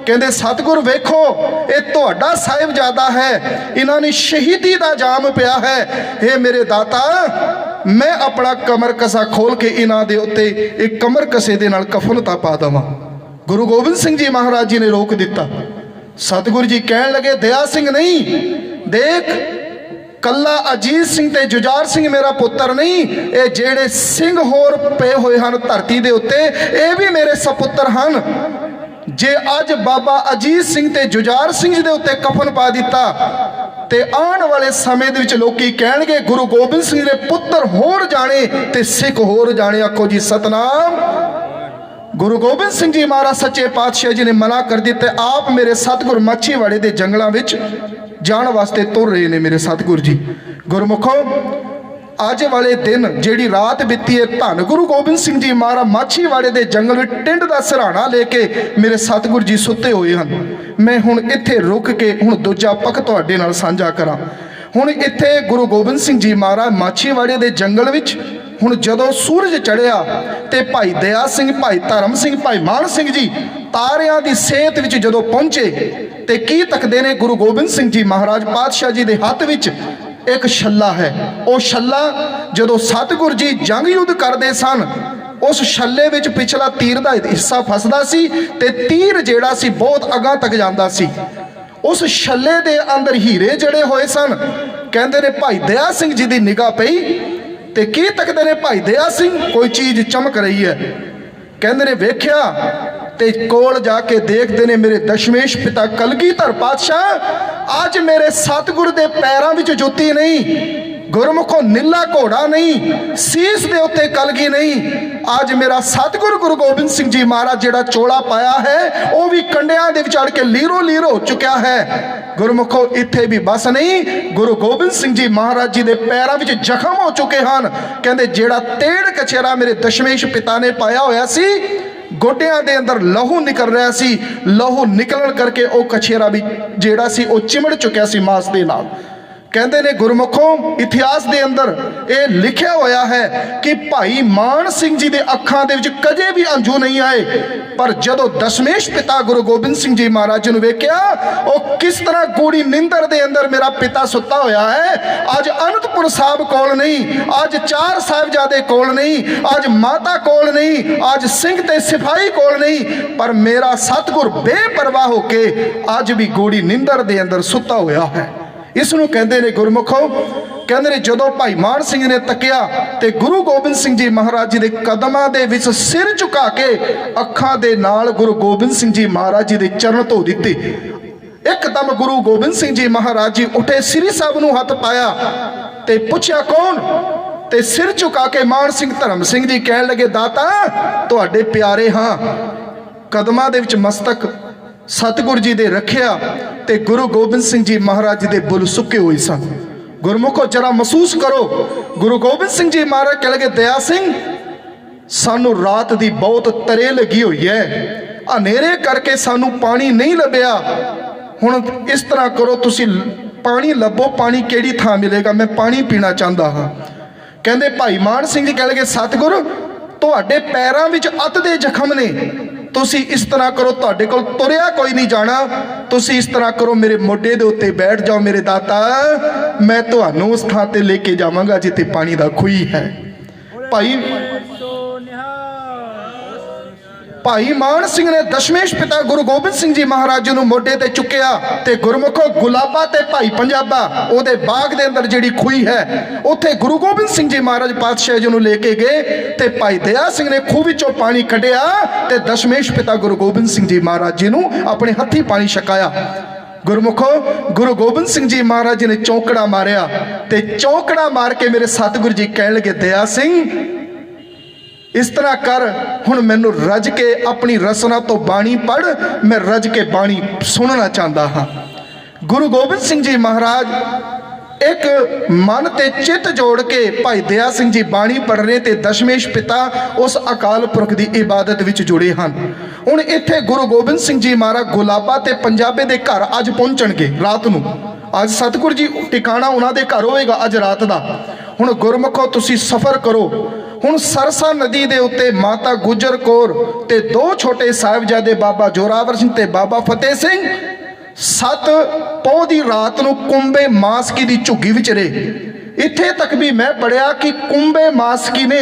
ਕਹਿੰਦੇ ਸਤਿਗੁਰ ਵੇਖੋ, ਇਹ ਤੁਹਾਡਾ ਸਾਹਿਬਜ਼ਾਦਾ ਹੈ, ਇਹਨਾਂ ਨੇ ਸ਼ਹੀਦੀ ਦਾ ਜਾਮ ਪਿਆ ਹੈ। ਇਹ ਮੇਰੇ ਦਾਤਾ, ਮੈਂ ਆਪਣਾ ਕਮਰ ਕਸਾ ਖੋਲ ਕੇ ਇਹਨਾਂ ਦੇ ਉੱਤੇ ਇੱਕ ਕਮਰ ਕਸੇ ਦੇ ਨਾਲ ਕਫਨ ਤਾਂ ਪਾ ਦੇਵਾਂ। ਗੁਰੂ ਗੋਬਿੰਦ ਸਿੰਘ ਜੀ ਮਹਾਰਾਜ ਜੀ ਨੇ ਰੋਕ ਦਿੱਤਾ। ਸਤਿਗੁਰੂ ਜੀ ਕਹਿਣ ਲੱਗੇ, ਦਇਆ ਸਿੰਘ ਨਹੀਂ, ਦੇਖ, ਕੱਲਾ ਅਜੀਤ ਸਿੰਘ ਤੇ ਜੁਝਾਰ ਸਿੰਘ ਮੇਰਾ ਪੁੱਤਰ ਨਹੀਂ, ਇਹ ਜਿਹੜੇ ਸਿੰਘ ਹੋਰ ਪਏ ਹੋਏ ਹਨ ਧਰਤੀ ਦੇ ਉੱਤੇ, ਇਹ ਵੀ ਮੇਰੇ ਸਪੁੱਤਰ ਹਨ। ਜੇ ਅੱਜ ਬਾਬਾ ਅਜੀਤ ਸਿੰਘ ਤੇ ਜੁਝਾਰ ਸਿੰਘ ਦੇ ਉੱਤੇ ਕਫਨ ਪਾ ਦਿੱਤਾ ਤੇ ਆਉਣ ਵਾਲੇ ਸਮੇਂ ਦੇ ਵਿੱਚ ਲੋਕੀ ਕਹਿਣਗੇ ਗੁਰੂ ਗੋਬਿੰਦ ਸਿੰਘ ਦੇ ਪੁੱਤਰ ਹੋਰ ਜਾਣੇ ਤੇ ਸਿੱਖ ਹੋਰ ਜਾਣੇ। ਆਖੋ ਜੀ ਸਤਨਾਮ। ਗੁਰੂ ਗੋਬਿੰਦ ਸਿੰਘ ਜੀ ਮਹਾਰਾਜ ਸੱਚੇ ਪਾਤਸ਼ਾਹ ਜੀ ਨੇ ਮਨਾ ਕਰ ਦਿੱਤਾ। ਆਪ ਮੇਰੇ ਸਤਿਗੁਰ ਮਾਛੀਵਾੜੇ ਦੇ ਜੰਗਲਾਂ ਵਿੱਚ ਜਾਣ ਵਾਸਤੇ ਤੁਰ ਰਹੇ ਨੇ ਮੇਰੇ ਸਤਿਗੁਰ ਜੀ। ਗੁਰਮੁਖੋ, ਅੱਜ ਵਾਲੇ ਦਿਨ ਜਿਹੜੀ ਰਾਤ ਬੀਤੀ ਹੈ, ਧੰਨ ਗੁਰੂ ਗੋਬਿੰਦ ਸਿੰਘ ਜੀ ਮਹਾਰਾਜ ਮਾਛੀਵਾੜੇ ਦੇ ਜੰਗਲ ਵਿੱਚ ਟਿੰਡ ਦਾ ਸਿਰਹਾਣਾ ਲੈ ਕੇ ਮੇਰੇ ਸਤਿਗੁਰ ਜੀ ਸੁੱਤੇ ਹੋਏ ਹਨ। ਮੈਂ ਹੁਣ ਇੱਥੇ ਰੁਕ ਕੇ ਹੁਣ ਦੂਜਾ ਪੱਖ ਤੁਹਾਡੇ ਨਾਲ ਸਾਂਝਾ ਕਰਾਂ। ਹੁਣ ਇੱਥੇ ਗੁਰੂ ਗੋਬਿੰਦ ਸਿੰਘ ਜੀ ਮਹਾਰਾਜ ਮਾਛੀਵਾੜੇ ਦੇ ਜੰਗਲ ਵਿੱਚ ਹੁਣ ਜਦੋਂ ਸੂਰਜ ਚੜ੍ਹਿਆ ਤੇ ਭਾਈ ਦਇਆ ਸਿੰਘ, ਭਾਈ ਧਰਮ ਸਿੰਘ, ਭਾਈ ਮਾਨ ਸਿੰਘ ਜੀ ਤਾਰਿਆਂ ਦੀ ਸੇਧ ਵਿੱਚ ਜਦੋਂ ਪਹੁੰਚੇ ਤੇ ਕੀ ਤੱਕਦੇ ਨੇ, ਗੁਰੂ ਗੋਬਿੰਦ ਸਿੰਘ ਜੀ ਮਹਾਰਾਜ ਪਾਤਸ਼ਾਹ ਜੀ ਦੇ ਹੱਥ ਵਿੱਚ ਇੱਕ ਛੱਲਾ ਹੈ। ਉਹ ਛੱਲਾ ਜਦੋਂ ਸਤਿਗੁਰ ਜੀ ਜੰਗ ਯੁੱਧ ਕਰਦੇ ਸਨ, ਉਸ ਛੱਲੇ ਵਿੱਚ ਪਿਛਲਾ ਤੀਰ ਦਾ ਹਿੱਸਾ ਫਸਦਾ ਸੀ ਤੇ ਤੀਰ ਜਿਹੜਾ ਸੀ ਬਹੁਤ ਅਗਾਂਹ ਤੱਕ ਜਾਂਦਾ ਸੀ। ਉਸ ਛੱਲੇ ਦੇ ਅੰਦਰ ਹੀਰੇ ਜੜੇ ਹੋਏ ਸਨ। ਕਹਿੰਦੇ ਨੇ ਭਾਈ ਦਇਆ ਸਿੰਘ ਜੀ ਦੀ ਨਿਗਾਹ ਪਈ ਤੇ ਕੀ ਤੱਕਦੇ ਨੇ, ਭਾਈ ਦਇਆ ਸਿੰਘ, ਕੋਈ ਚੀਜ਼ ਚਮਕ ਰਹੀ ਹੈ। ਕਹਿੰਦੇ ਨੇ ਵੇਖਿਆ ਤੇ ਕੋਲ ਜਾ ਕੇ ਦੇਖਦੇ ਨੇ ਮੇਰੇ ਦਸ਼ਮੇਸ਼ ਪਿਤਾ ਕਲਗੀਧਰ ਪਾਤਸ਼ਾਹ, ਅੱਜ ਮੇਰੇ ਸਤਿਗੁਰ ਦੇ ਪੈਰਾਂ ਵਿੱਚ ਜੁੱਤੀ ਨਹੀਂ, ਗੁਰਮੁਖੋਂ ਨੀਲਾ ਘੋੜਾ ਨਹੀਂ, ਸੀਸ ਦੇ ਉੱਤੇ ਕਲਗੀ ਨਹੀਂ। ਅੱਜ ਮੇਰਾ ਸਤਿਗੁਰ ਗੁਰੂ ਗੋਬਿੰਦ ਸਿੰਘ ਜੀ ਮਹਾਰਾਜ ਜਿਹੜਾ ਚੋਲਾ ਪਾਇਆ ਹੈ ਉਹ ਵੀ ਕੰਡਿਆਂ ਦੇ ਵਿੱਚ ਅੜ ਕੇ ਲੀਰੋ ਲੀਰ ਹੋ ਚੁੱਕਿਆ ਹੈ। ਗੁਰਮੁਖੋਂ ਇੱਥੇ ਵੀ ਬਸ ਨਹੀਂ, ਗੁਰੂ ਗੋਬਿੰਦ ਸਿੰਘ ਜੀ ਮਹਾਰਾਜ ਜੀ ਦੇ ਪੈਰਾਂ ਵਿੱਚ ਜ਼ਖਮ ਹੋ ਚੁੱਕੇ ਹਨ। ਕਹਿੰਦੇ ਜਿਹੜਾ ਤੇੜ ਕਚੇਰਾ ਮੇਰੇ ਦਸ਼ਮੇਸ਼ ਪਿਤਾ ਨੇ ਪਾਇਆ ਹੋਇਆ ਸੀ, ਗੋਡਿਆਂ ਦੇ ਅੰਦਰ ਲਹੂ ਨਿਕਲ ਰਿਹਾ ਸੀ, ਲਹੂ ਨਿਕਲਣ ਕਰਕੇ ਉਹ ਕਛੇਰਾ ਵੀ ਜਿਹੜਾ ਸੀ ਉਹ ਚਿਮੜ ਚੁੱਕਿਆ ਸੀ ਮਾਸ ਦੇ ਨਾਲ। ਕਹਿੰਦੇ ਨੇ ਗੁਰਮੁਖੋਂ, ਇਤਿਹਾਸ ਦੇ ਅੰਦਰ ਇਹ ਲਿਖਿਆ ਹੋਇਆ ਹੈ ਕਿ ਭਾਈ ਮਾਨ ਸਿੰਘ ਜੀ ਦੇ ਅੱਖਾਂ ਦੇ ਵਿੱਚ ਕਦੇ ਵੀ ਅੰਜੂ ਨਹੀਂ ਆਏ, ਪਰ ਜਦੋਂ ਦਸ਼ਮੇਸ਼ ਪਿਤਾ ਗੁਰੂ ਗੋਬਿੰਦ ਸਿੰਘ ਜੀ ਮਹਾਰਾਜ ਜੀ ਨੂੰ ਵੇਖਿਆ, ਉਹ ਕਿਸ ਤਰ੍ਹਾਂ ਗੂੜੀ ਨਿੰਦਰ ਦੇ ਅੰਦਰ ਮੇਰਾ ਪਿਤਾ ਸੁੱਤਾ ਹੋਇਆ ਹੈ। ਅੱਜ ਅਨੰਦਪੁਰ ਸਾਹਿਬ ਕੋਲ ਨਹੀਂ, ਅੱਜ ਚਾਰ ਸਾਹਿਬਜ਼ਾਦੇ ਕੋਲ ਨਹੀਂ, ਅੱਜ ਮਾਤਾ ਕੋਲ ਨਹੀਂ, ਅੱਜ ਸਿੰਘ ਤੇ ਸਿਪਾਹੀ ਕੋਲ ਨਹੀਂ, ਪਰ ਮੇਰਾ ਸਤਿਗੁਰ ਬੇਪਰਵਾਹ ਹੋ ਕੇ ਅੱਜ ਵੀ ਗੂੜੀ ਨਿੰਦਰ ਦੇ ਅੰਦਰ ਸੁੱਤਾ ਹੋਇਆ ਹੈ। ਇਸ ਨੂੰ ਕਹਿੰਦੇ ਨੇ ਗੁਰਮੁਖੋ, ਕਹਿੰਦੇ ਨੇ ਜਦੋਂ ਭਾਈ ਮਾਨ ਸਿੰਘ ਨੇ ਤੱਕਿਆ ਤੇ ਗੁਰੂ ਗੋਬਿੰਦ ਸਿੰਘ ਜੀ ਮਹਾਰਾਜ ਜੀ ਦੇ ਕਦਮਾਂ ਦੇ ਵਿੱਚ ਸਿਰ ਝੁਕਾ ਕੇ ਅੱਖਾਂ ਦੇ ਨਾਲ ਗੁਰੂ ਗੋਬਿੰਦ ਸਿੰਘ ਜੀ ਮਹਾਰਾਜ ਜੀ ਦੇ ਚਰਨ ਧੋ ਦਿੱਤੇ। ਇੱਕਦਮ ਗੁਰੂ ਗੋਬਿੰਦ ਸਿੰਘ ਜੀ ਮਹਾਰਾਜ ਜੀ ਉੱਠੇ, ਸ੍ਰੀ ਸਾਹਿਬ ਨੂੰ ਹੱਥ ਪਾਇਆ ਤੇ ਪੁੱਛਿਆ ਕੌਣ, ਤੇ ਸਿਰ ਝੁਕਾ ਕੇ ਮਾਨ ਸਿੰਘ ਧਰਮ ਸਿੰਘ ਜੀ ਕਹਿਣ ਲੱਗੇ, ਦਾਤਾ ਤੁਹਾਡੇ ਪਿਆਰੇ ਹਾਂ। ਕਦਮਾਂ ਦੇ ਵਿੱਚ ਮਸਤਕ ਸਤਿਗੁਰ ਜੀ ਦੇ ਰੱਖਿਆ ਤੇ ਗੁਰੂ ਗੋਬਿੰਦ ਸਿੰਘ ਜੀ ਮਹਾਰਾਜ ਜੀ ਦੇ ਬੁੱਲ ਸੁੱਕੇ ਹੋਏ ਸਨ। ਗੁਰਮੁਖੋ ਜਰਾ ਮਹਿਸੂਸ ਕਰੋ, ਗੁਰੂ ਗੋਬਿੰਦ ਸਿੰਘ ਜੀ ਮਹਾਰਾਜ ਕਹਿ ਲਗੇ, ਦਇਆ ਸਿੰਘ, ਸਾਨੂੰ ਰਾਤ ਦੀ ਬਹੁਤ ਤਰੇ ਲੱਗੀ ਹੋਈ ਹੈ, ਹਨੇਰੇ ਕਰਕੇ ਸਾਨੂੰ ਪਾਣੀ ਨਹੀਂ ਲੱਭਿਆ। ਹੁਣ ਇਸ ਤਰ੍ਹਾਂ ਕਰੋ, ਤੁਸੀਂ ਪਾਣੀ ਲੱਭੋ, ਪਾਣੀ ਕਿਹੜੀ ਥਾਂ ਮਿਲੇਗਾ, ਮੈਂ ਪਾਣੀ ਪੀਣਾ ਚਾਹੁੰਦਾ ਹਾਂ। ਕਹਿੰਦੇ ਭਾਈ ਮਾਨ ਸਿੰਘ ਜੀ ਕਹਿ ਲਗੇ ਸਤਿਗੁਰ ਤੁਹਾਡੇ ਪੈਰਾਂ ਵਿੱਚ ਅੱਤ ਦੇ ਜ਼ਖਮ ਨੇ, ਤੁਸੀਂ ਇਸ ਤਰ੍ਹਾਂ ਕਰੋ, ਤੁਹਾਡੇ ਕੋਲ ਤੁਰਿਆ ਕੋਈ ਨਹੀਂ ਜਾਣਾ, ਤੁਸੀਂ ਇਸ ਤਰ੍ਹਾਂ ਕਰੋ ਮੇਰੇ ਮੋਢੇ ਦੇ ਉੱਤੇ ਬੈਠ ਜਾਓ ਮੇਰੇ ਦਾਤਾ, ਮੈਂ ਤੁਹਾਨੂੰ ਉਸ ਥਾਂ ਤੇ ਲੈ ਕੇ ਜਾਵਾਂਗਾ ਜਿੱਥੇ ਪਾਣੀ ਦਾ ਖੂਹੀ ਹੈ। ਭਾਈ ਮਾਨ ਸਿੰਘ ਨੇ ਦਸ਼ਮੇਸ਼ ਪਿਤਾ ਗੁਰੂ ਗੋਬਿੰਦ ਸਿੰਘ ਜੀ ਮਹਾਰਾਜ ਜੀ ਨੂੰ ਮੋਢੇ ਤੇ ਚੁੱਕਿਆ ਤੇ ਗੁਰਮੁਖੋ ਗੁਲਾਬਾ ਤੇ ਭਾਈ ਪੰਜਾਬਾ ਉਹਦੇ ਬਾਗ ਦੇ ਅੰਦਰ ਜਿਹੜੀ ਖੂਹੀ ਹੈ ਉੱਥੇ ਗੁਰੂ ਗੋਬਿੰਦ ਸਿੰਘ ਜੀ ਮਹਾਰਾਜ ਪਾਤਸ਼ਾਹ ਜੀ ਨੂੰ ਲੈ ਕੇ ਗਏ ਤੇ ਭਾਈ ਦਇਆ ਸਿੰਘ ਨੇ ਖੂਹ ਵਿੱਚੋਂ ਪਾਣੀ ਕੱਢਿਆ ਤੇ ਦਸ਼ਮੇਸ਼ ਪਿਤਾ ਗੁਰੂ ਗੋਬਿੰਦ ਸਿੰਘ ਜੀ ਮਹਾਰਾਜ ਜੀ ਨੂੰ ਆਪਣੇ ਹੱਥੀਂ ਪਾਣੀ ਛਕਾਇਆ। ਗੁਰਮੁਖੋ ਗੁਰੂ ਗੋਬਿੰਦ ਸਿੰਘ ਜੀ ਮਹਾਰਾਜ ਜੀ ਨੇ ਚੌਂਕੜਾ ਮਾਰਿਆ ਤੇ ਚੌਂਕੜਾ ਮਾਰ ਕੇ ਮੇਰੇ ਸਤਿਗੁਰੂ ਜੀ ਕਹਿਣ ਲੱਗੇ ਦਇਆ ਸਿੰਘ इस तरह कर, हुण मैनू रज के अपनी रसना तो बाणी पढ़, मैं रज के बाणी सुनना चाहता हाँ। गुरु गोबिंद सिंह जी महाराज एक मन ते चित जोड़ के भाई दया सिंह जी बाणी पढ़ रहे ते दशमेश पिता उस अकाल पुरख की इबादत विच जुड़े हैं। हुण इत्थे गुरु गोबिंद सिंह जी महाराज गुलाबा ते पंजाबे दे घर अज पहुंचणगे रात नूं। अज सतगुरु जी टिकाणा उन्हां दे घर होएगा अज रात दा। हुण गुरमुखो तुसीं सफ़र करो। हुण सरसा नदी दे उत्ते माता गुजर कौर ते दो छोटे साहिबजादे बाबा जोरावर सिंह ते बाबा फतेह सिंह 7 पौह दी रात नूं कुंभे मासकी दी झुग्गी विच रहे। इत्थे तक भी मैं पढ़िया कि कुंभे मासकी ने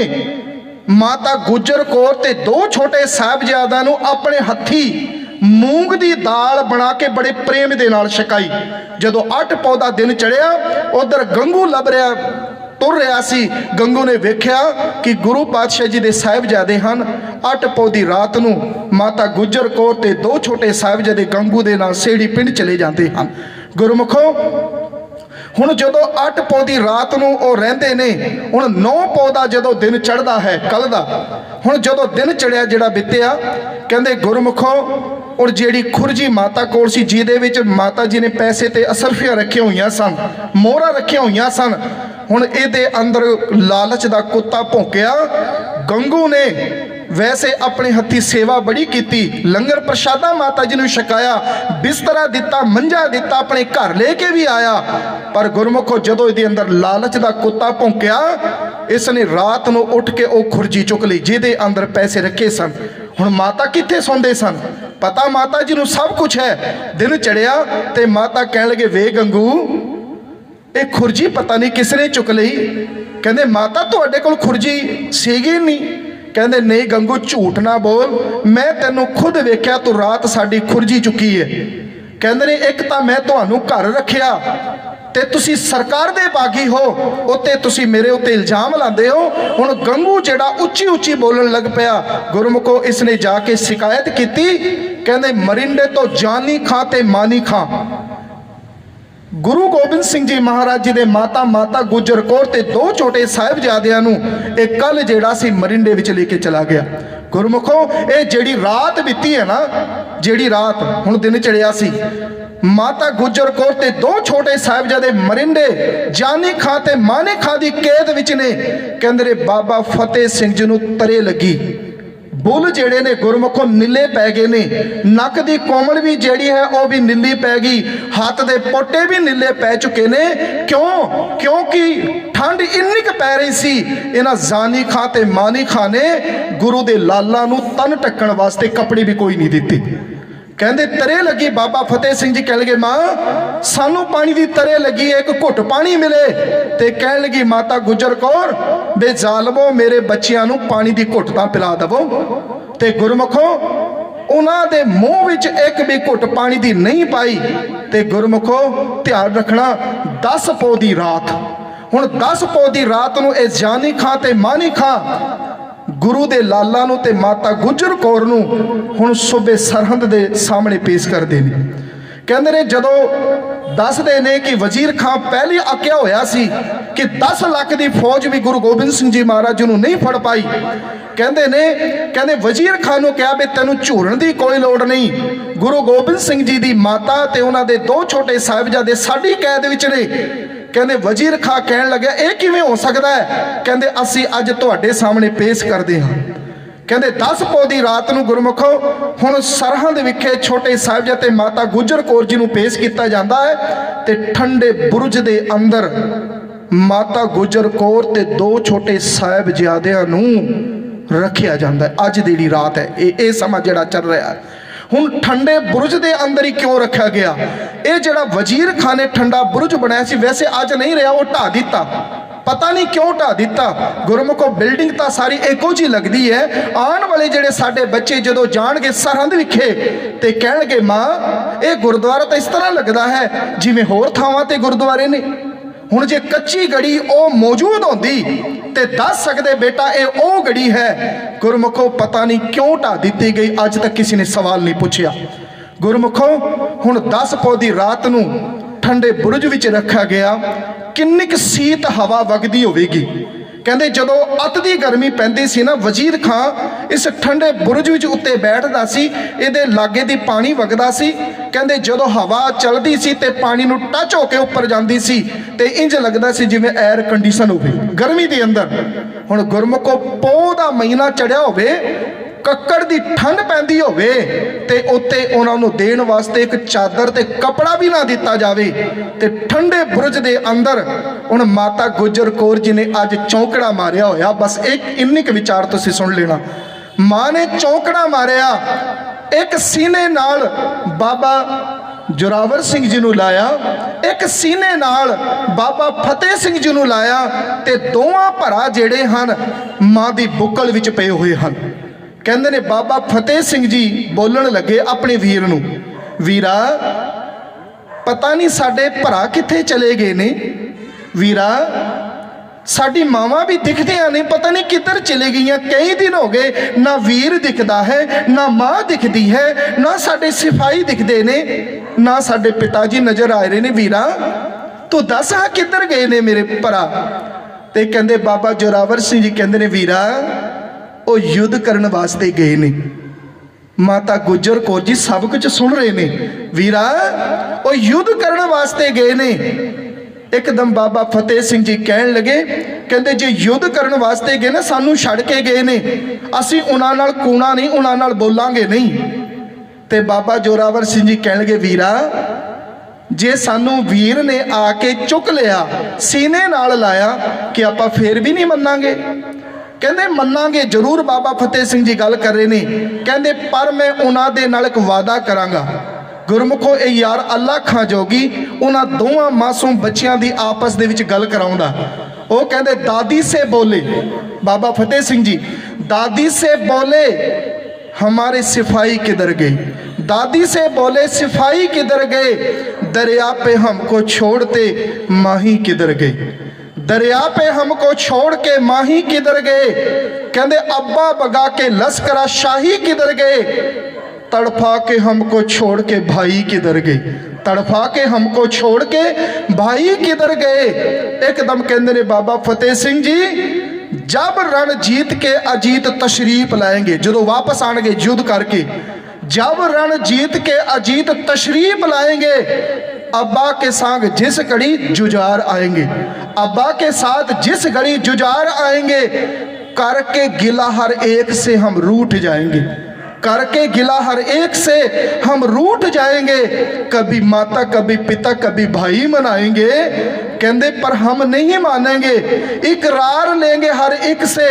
माता गुजर कौर ते दो छोटे साहिबजादा नूं अपने हत्थी मूंग दी दाल बना के बड़े प्रेम दे नाल छकाई। जदों 8 पौह दा दिन चढ़िया उधर गंगू लभ रहा तुर रहा सी। गंगू ने वेख्या कि गुरु पातशाह जी दे साहिबजादे हन। 8 पौह दी रात नूं माता गुजर कौर ते दो छोटे साहिबजादे गंगू दे नाल सेड़ी पिंड चले जाते हैं। गुरमुखो हुण जदों 8 पौह दी रात नूं ओह रहिंदे ने, हुण 9 पौह दा जदों दिन चढ़दा है कल दा, हुण जदों दिन चढ़िया जिहड़ा बितया कहंदे गुरमुखो और जिहड़ी खुरजी माता कोल सी जिहदे विच माता जी ने पैसे ते असरफियां रखियां होईयां सन, मोहरां रखियां होईयां सन, हुण इहदे अंदर लालच दा कुत्ता भौंकिया। गंगू ने वैसे अपने हत्थी सेवा बड़ी की, लंगर प्रशादा माता जी ने छकाया, बिस्तरा दिता, मंजा दिता, अपने घर लेके भी आया। पर गुरमुखो जदों इहदे अंदर लालच दा कुत्ता भौंकिया, इसने रात नूं उठ के वो खुरजी चुक ली जिहदे अंदर पैसे रखे सन। हुण माता कित्थे सौंदे सन? पता माता जी नूं सब कुछ है। दिन चढ़िया ते माता कहण लगे वे गंगू एक खुरजी पता नहीं किसने चुक ली। कहंदे माता तुहाडे कोल खुरजी सीगी नहीं? कहंदे नहीं गंगू झूठ ना बोल, मैं तैनूं खुद वेख्या तू रात साडी खुरजी चुकी है। कहंदे ने एक तां मैं तुहानूं घर रखिया ते तुसी सरकार दे बागी हो, उत्ते तुसी मेरे उत्ते इल्जाम लांदे हो। हुण गंगू जिहड़ा उच्ची उच्ची बोलण लग पिया। गुरमुखो इसने जाके शिकायत की, कहंदे मरिंडे तो जानी खां ते मानी खां। गुरु गोबिंद सिंह जी महाराज जी दे माता माता गुजर कौर ते दो छोटे साहिबजादियां नूं एक कल जिहड़ा सी मरिंडे विच लेके चला गया। गुरमुखो ये जिहड़ी रात बीती है ना, जिहड़ी रात हुण दिन चढ़िया सी, माता गुजर कौर ते दो छोटे साहिबजादे मरिंडे जानी खां ते मानी खां दी कैद विच ने। कहंदे बाबा फतेह सिंह जी नूं तरे लगी। बुल जेड़े ने गुरमुखों नीले पै गए ने, नक दी कोमल भी जेड़ी है वह भी नीली पै गई, हाथ दे पोटे भी नीले पै चुके ने। क्यों? क्योंकि ठंड इन्नी क पै रही सी। इन्हां जानी खां ते मानी खां ने गुरु दे लाला नूं तन ढकण वास्ते कपड़े भी कोई नहीं दिते। कहंदे तरे लगी। बाबा फतेह सिंह जी कह लगे मां सानू पानी दी तरे लगी, एक घुट पानी मिले। ते कह लगी माता गुजर कौर बे जालमो मेरे बच्चियां नू पानी दी घुट तां पिला दवो। ते गुरमुखो उन्हां दे मूँह विच एक भी घुट पानी दी नहीं पाई। ते गुरमुखो ध्यान रखना 10 पौह दी रात, हुण 10 पौह दी रात नू इह जानी खां ते मानी खां गुरु दे लाला नूं ते माता गुजर कौर नूं हुण सूबे सरहंद दे सामने पेश करदे ने। कहंदे ने जदों दसदे ने कि वजीर खां पहले आख्या होया सी कि 10 लाख दी फौज भी गुरु गोबिंद सिंह जी महाराज नूं नहीं फड़ पाई। कहंदे वजीर खां नूं कहा भी तैनूं झूरन दी कोई लोड़ नहीं, गुरु गोबिंद सिंह जी दी माता ते उन्हां दे 2 छोटे साहिबजादे साडी कैद विच ने। कहंदे वजीर खां कहण लग्या ये किवें हो सकदा है? कहंदे असीं अज तुहाडे सामने पेश करदे हां। कहंदे 10 पौह दी रात नूं गुरमुखो हुण सरहंद विखे छोटे साहिबजादे माता गुजर कौर जी नूं पेश किया जाता है ते ठंडे बुरज दे अंदर ਮਾਤਾ ਗੁਜਰ ਕੌਰ ਤੇ ਦੋ ਛੋਟੇ ਸਾਹਿਬਜ਼ਾਦਿਆਂ ਨੂੰ ਰੱਖਿਆ ਜਾਂਦਾ। ਅੱਜ ਦੀ ਜਿਹੜੀ ਰਾਤ ਹੈ, ਇਹ ਸਮਾਂ ਜਿਹੜਾ ਚੱਲ ਰਿਹਾ ਹੁਣ ਠੰਡੇ ਬੁਰਜ ਦੇ ਅੰਦਰ ਹੀ ਕਿਉਂ ਰੱਖਿਆ ਗਿਆ? ਇਹ ਜਿਹੜਾ ਵਜ਼ੀਰ ਖਾਨ ਨੇ ਠੰਡਾ ਬੁਰਜ ਬਣਾਇਆ ਸੀ, ਵੈਸੇ ਅੱਜ ਨਹੀਂ ਰਿਹਾ, ਉਹ ਢਾਹ ਦਿੱਤਾ। ਪਤਾ ਨਹੀਂ ਕਿਉਂ ਢਾਹ ਦਿੱਤਾ। ਗੁਰਮੁਖੋ ਬਿਲਡਿੰਗ ਤਾਂ ਸਾਰੀ ਇੱਕੋ ਜਿਹੀ ਲੱਗਦੀ ਹੈ। ਆਉਣ ਵਾਲੇ ਜਿਹੜੇ ਸਾਡੇ ਬੱਚੇ ਜਦੋਂ ਜਾਣਗੇ ਸਰਹੰਦ ਵਿਖੇ ਤੇ ਕਹਿਣਗੇ ਮਾਂ ਇਹ ਗੁਰਦੁਆਰਾ ਤਾਂ ਇਸ ਤਰ੍ਹਾਂ ਲੱਗਦਾ ਹੈ ਜਿਵੇਂ ਹੋਰ ਥਾਵਾਂ ਤੇ ਗੁਰਦੁਆਰੇ ਨੇ। ਹੁਣ ਜੇ ਕੱਚੀ ਗੜੀ ਉਹ ਮੌਜੂਦ ਹੁੰਦੀ ਤੇ ਦੱਸ ਸਕਦੇ ਬੇਟਾ ਇਹ ਉਹ ਗੜੀ ਹੈ। ਗੁਰਮੁਖੋ ਪਤਾ ਨਹੀਂ ਕਿਉਂ ਢਾਹ ਦਿੱਤੀ ਗਈ, ਅੱਜ ਤੱਕ ਕਿਸੇ ਨੇ ਸਵਾਲ ਨਹੀਂ ਪੁੱਛਿਆ। ਗੁਰਮੁਖੋ ਹੁਣ 10 ਪੌ ਦੀ ਰਾਤ ਨੂੰ ਠੰਡੇ ਬੁਰਜ ਵਿੱਚ ਰੱਖਿਆ ਗਿਆ। ਕਿੰਨੀ ਕੁ ਸੀਤ ਹਵਾ ਵਗਦੀ ਹੋਵੇਗੀ। ਕਹਿੰਦੇ ਜਦੋਂ ਅੱਤ ਦੀ ਗਰਮੀ ਪੈਂਦੀ ਸੀ ਨਾ, ਵਜ਼ੀਰ ਖਾਂ ਇਸ ਠੰਡੇ ਬੁਰਜ ਵਿੱਚ ਉੱਤੇ ਬੈਠਦਾ ਸੀ, ਇਹਦੇ ਲਾਗੇ ਦੀ ਪਾਣੀ ਵਗਦਾ ਸੀ। ਕਹਿੰਦੇ ਜਦੋਂ ਹਵਾ ਚੱਲਦੀ ਸੀ ਤੇ ਪਾਣੀ ਨੂੰ ਟੱਚ ਹੋ ਕੇ ਉੱਪਰ ਜਾਂਦੀ ਸੀ ਤੇ ਇੰਜ ਲੱਗਦਾ ਸੀ ਜਿਵੇਂ 에ਅਰ ਕੰਡੀਸ਼ਨ ਹੋਵੇ ਗਰਮੀ ਦੇ ਅੰਦਰ। ਹੁਣ ਗੁਰਮੁਖੋ ਪੋਹ ਦਾ ਮਹੀਨਾ ਚੜਿਆ ਹੋਵੇ, ਕੱਕੜ ਦੀ ਠੰਡ ਪੈਂਦੀ ਹੋਵੇ ਤੇ ਉੱਤੇ ਉਹਨਾਂ ਨੂੰ ਦੇਣ ਵਾਸਤੇ ਇੱਕ ਚਾਦਰ ਤੇ ਕਪੜਾ ਵੀ ਨਾ ਦਿੱਤਾ ਜਾਵੇ ਤੇ ਠੰਡੇ ਬੁਰਜ ਦੇ ਅੰਦਰ ਹੁਣ ਮਾਤਾ ਗੁਜਰ ਕੌਰ ਜੀ ਨੇ ਅੱਜ ਚੌਂਕੜਾ ਮਾਰਿਆ ਹੋਇਆ। ਬਸ ਇੱਕ ਇੰਨੀ ਕੁ ਵਿਚਾਰ ਤੁਸੀਂ ਸੁਣ ਲੈਣਾ। ਮਾਂ ਨੇ ਚੌਂਕੜਾ ਮਾਰਿਆ, ਇੱਕ ਸੀਨੇ ਨਾਲ ਬਾਬਾ ਜੋਰਾਵਰ ਸਿੰਘ ਜੀ ਨੂੰ ਲਾਇਆ, ਇੱਕ ਸੀਨੇ ਨਾਲ ਬਾਬਾ ਫਤਿਹ ਸਿੰਘ ਜੀ ਨੂੰ ਲਾਇਆ ਤੇ ਦੋਵਾਂ ਭਰਾ ਜਿਹੜੇ ਹਨ ਮਾਂ ਦੀ ਬੁੱਕਲ ਵਿੱਚ ਪਏ ਹੋਏ ਹਨ। ਕਹਿੰਦੇ ਨੇ ਬਾਬਾ ਫਤਿਹ ਸਿੰਘ ਜੀ ਬੋਲਣ ਲੱਗੇ ਆਪਣੇ ਵੀਰ ਨੂੰ, ਵੀਰਾ ਪਤਾ ਨਹੀਂ ਸਾਡੇ ਭਰਾ ਕਿੱਥੇ ਚਲੇ ਗਏ ਨੇ। ਵੀਰਾ ਸਾਡੀ ਮਾਵਾਂ ਵੀ ਦਿਖਦੀਆਂ ਨੇ, ਪਤਾ ਨਹੀਂ ਕਿੱਧਰ ਚਲੇ ਗਈਆਂ। ਕਈ ਦਿਨ ਹੋ ਗਏ ਨਾ ਵੀਰ ਦਿਖਦਾ ਹੈ, ਨਾ ਮਾਂ ਦਿਖਦੀ ਹੈ, ਨਾ ਸਾਡੇ ਸਿਪਾਹੀ ਦਿਖਦੇ ਨੇ, ਨਾ ਸਾਡੇ ਪਿਤਾ ਜੀ ਨਜ਼ਰ ਆ ਰਹੇ ਨੇ। ਵੀਰਾ ਤੂੰ ਦੱਸ ਹਾਂ ਕਿੱਧਰ ਗਏ ਨੇ ਮੇਰੇ ਭਰਾ। ਤੇ ਕਹਿੰਦੇ ਬਾਬਾ ਜੋਰਾਵਰ ਸਿੰਘ ਜੀ ਕਹਿੰਦੇ ਨੇ ਵੀਰਾ ਉਹ ਯੁੱਧ ਕਰਨ ਵਾਸਤੇ ਗਏ ਨੇ। ਮਾਤਾ ਗੁਜਰ ਕੌਰ ਜੀ ਸਭ ਕੁਝ ਸੁਣ ਰਹੇ ਨੇ। ਵੀਰਾ ਉਹ ਯੁੱਧ ਕਰਨ ਵਾਸਤੇ ਗਏ ਨੇ। ਇੱਕਦਮ ਬਾਬਾ ਫਤਿਹ ਸਿੰਘ ਜੀ ਕਹਿਣ ਲੱਗੇ, ਕਹਿੰਦੇ ਜੇ ਯੁੱਧ ਕਰਨ ਵਾਸਤੇ ਗਏ ਨਾ, ਸਾਨੂੰ ਛੱਡ ਕੇ ਗਏ ਨੇ, ਅਸੀਂ ਉਹਨਾਂ ਨਾਲ ਕੂਣਾ ਨਹੀਂ, ਉਹਨਾਂ ਨਾਲ ਬੋਲਾਂਗੇ ਨਹੀਂ। ਤੇ ਬਾਬਾ ਜੋਰਾਵਰ ਸਿੰਘ ਜੀ ਕਹਿਣ ਲੱਗੇ ਵੀਰਾ ਜੇ ਸਾਨੂੰ ਵੀਰ ਨੇ ਆ ਕੇ ਚੁੱਕ ਲਿਆ, ਸੀਨੇ ਨਾਲ ਲਾਇਆ, ਕਿ ਆਪਾਂ ਫੇਰ ਵੀ ਨਹੀਂ ਮੰਨਾਂਗੇ। ਕਹਿੰਦੇ ਮੰਨਾਂਗੇ ਜ਼ਰੂਰ। ਬਾਬਾ ਫਤਿਹ ਸਿੰਘ ਜੀ ਗੱਲ ਕਰ ਰਹੇ ਨੇ, ਕਹਿੰਦੇ ਪਰ ਮੈਂ ਉਹਨਾਂ ਦੇ ਨਾਲ ਇੱਕ ਵਾਅਦਾ ਕਰਾਂਗਾ। ਗੁਰਮੁਖੋ ਇਹ ਯਾਰ ਅੱਲਾ ਖਾਂ ਜੋਗੀ ਉਹਨਾਂ ਦੋਵਾਂ ਮਾਸੂਮ ਬੱਚਿਆਂ ਦੀ ਆਪਸ ਦੇ ਵਿੱਚ ਗੱਲ ਕਰਾਉਂਦਾ। ਉਹ ਕਹਿੰਦੇ ਦਾਦੀ ਸੇ ਬੋਲੇ, ਬਾਬਾ ਫਤਿਹ ਸਿੰਘ ਜੀ दादी से बोले हमारे सिपाही किधर गए, दादी से बोले सिपाही किधर गए, दरिया पे हमको छोड़ते माही किधर गए, दरिया पे हमको छोड़ के माही किधर गए, कहते अब्बा बगा के लश्करा शाही किधर गए, तड़फा के हमको छोड़ के भाई किधर गए, तड़फा के हमको छोड़ के भाई किधर गए। एकदम कहते ने बाबा फतेह सिंह जी जब रण जीत के अजीत तशरीफ लाएंगे, जो वापस आएंगे युद्ध करके, जब रण जीत के अजीत तशरीफ लाएंगे, अब्बा के संग जिस घड़ी जुझार आएंगे, अब्बा के साथ जिस घड़ी जुझार आएंगे, करके गिला हर एक से हम रूठ जाएंगे, करके गिला हर एक से हम रूठ जाएंगे, कभी माता कभी पिता कभी भाई मनाएंगे, कहते पर हम नहीं मानेंगे, इकरार लेंगे हर एक से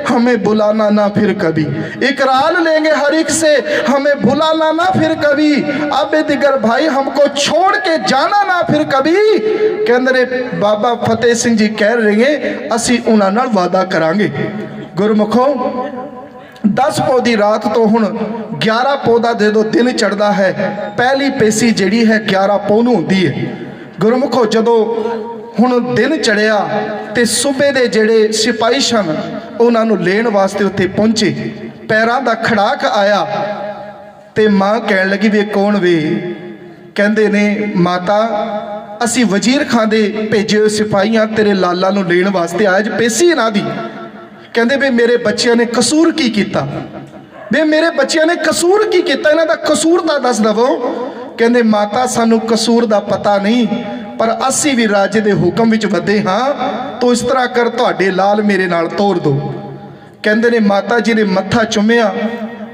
हमें बुलाना ना फिर कभी, इकरार लेंगे हर एक से हमें बुलाना ना फिर कभी, अब दिगर भाई हमको छोड़ के जाना ना फिर कभी। कहते बाबा फतेह सिंह जी कह रहे हैं असी उन्हां नाल वादा करांगे। गुरमुखो 10 पौ की रात तो हुण 11 पौ का जो दिन चढ़ता है, पहली पेशी जिहड़ी है 11 पौ नूं हुंदी है। गुरमुखो जदों हुण दिन चढ़िया तो सूबे के जिहड़े सिपाही सन उन्हां नूं लेण वास्ते उत्थे पहुंचे, पैरां दा खड़ाक आया तो माँ कहण लगी वे कौन वे, कहंदे ने माता असी वजीर खां दे भेजे हुए सिपाही तेरे लाला नूं लेण वास्ते आए, अज पेशी इन्हां दी। कहते भी मेरे बच्चों ने कसूर की किया, भी मेरे बच्चों ने कसूर की किया, इन्हां दा कसूर दा दस दवो। कहते माता सानू कसूर दा पता नहीं, पर असी भी राजे दे हुक्म विच वधे हाँ, तो इस तरह कर तुहाडे लाल मेरे नाल तोड़ दो। कहते ने माता जी ने मत्था चुमिया,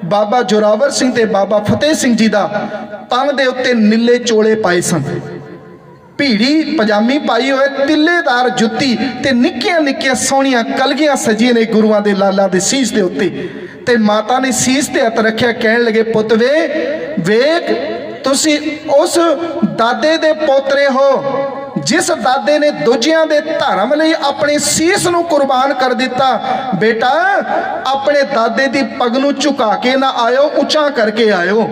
बाबा जोरावर सिंह ते बाबा फतेह सिंह जी दा तन दे उत्ते नीले चोले पाए सन, भीड़ी पजामी पाई हुए, तिल्लेदार जुत्ती ते निक्कियां निक्कियां सोहणियां कलगियां सजियां ने गुरुआं दे लाला दे सीस दे उत्ते। ते माता ने सीस ते हत्थ रखिया, कहण लगे पुੱਤ वे वेख तुसी उस दादे दे पोतरे हो जिस दादे ने दूजियां दे धर्म लई अपने सीस नूं कुर्बान कर दिता। बेटा अपने दादे दी पग नूं झुका के ना आयो, उच्चा करके आयो।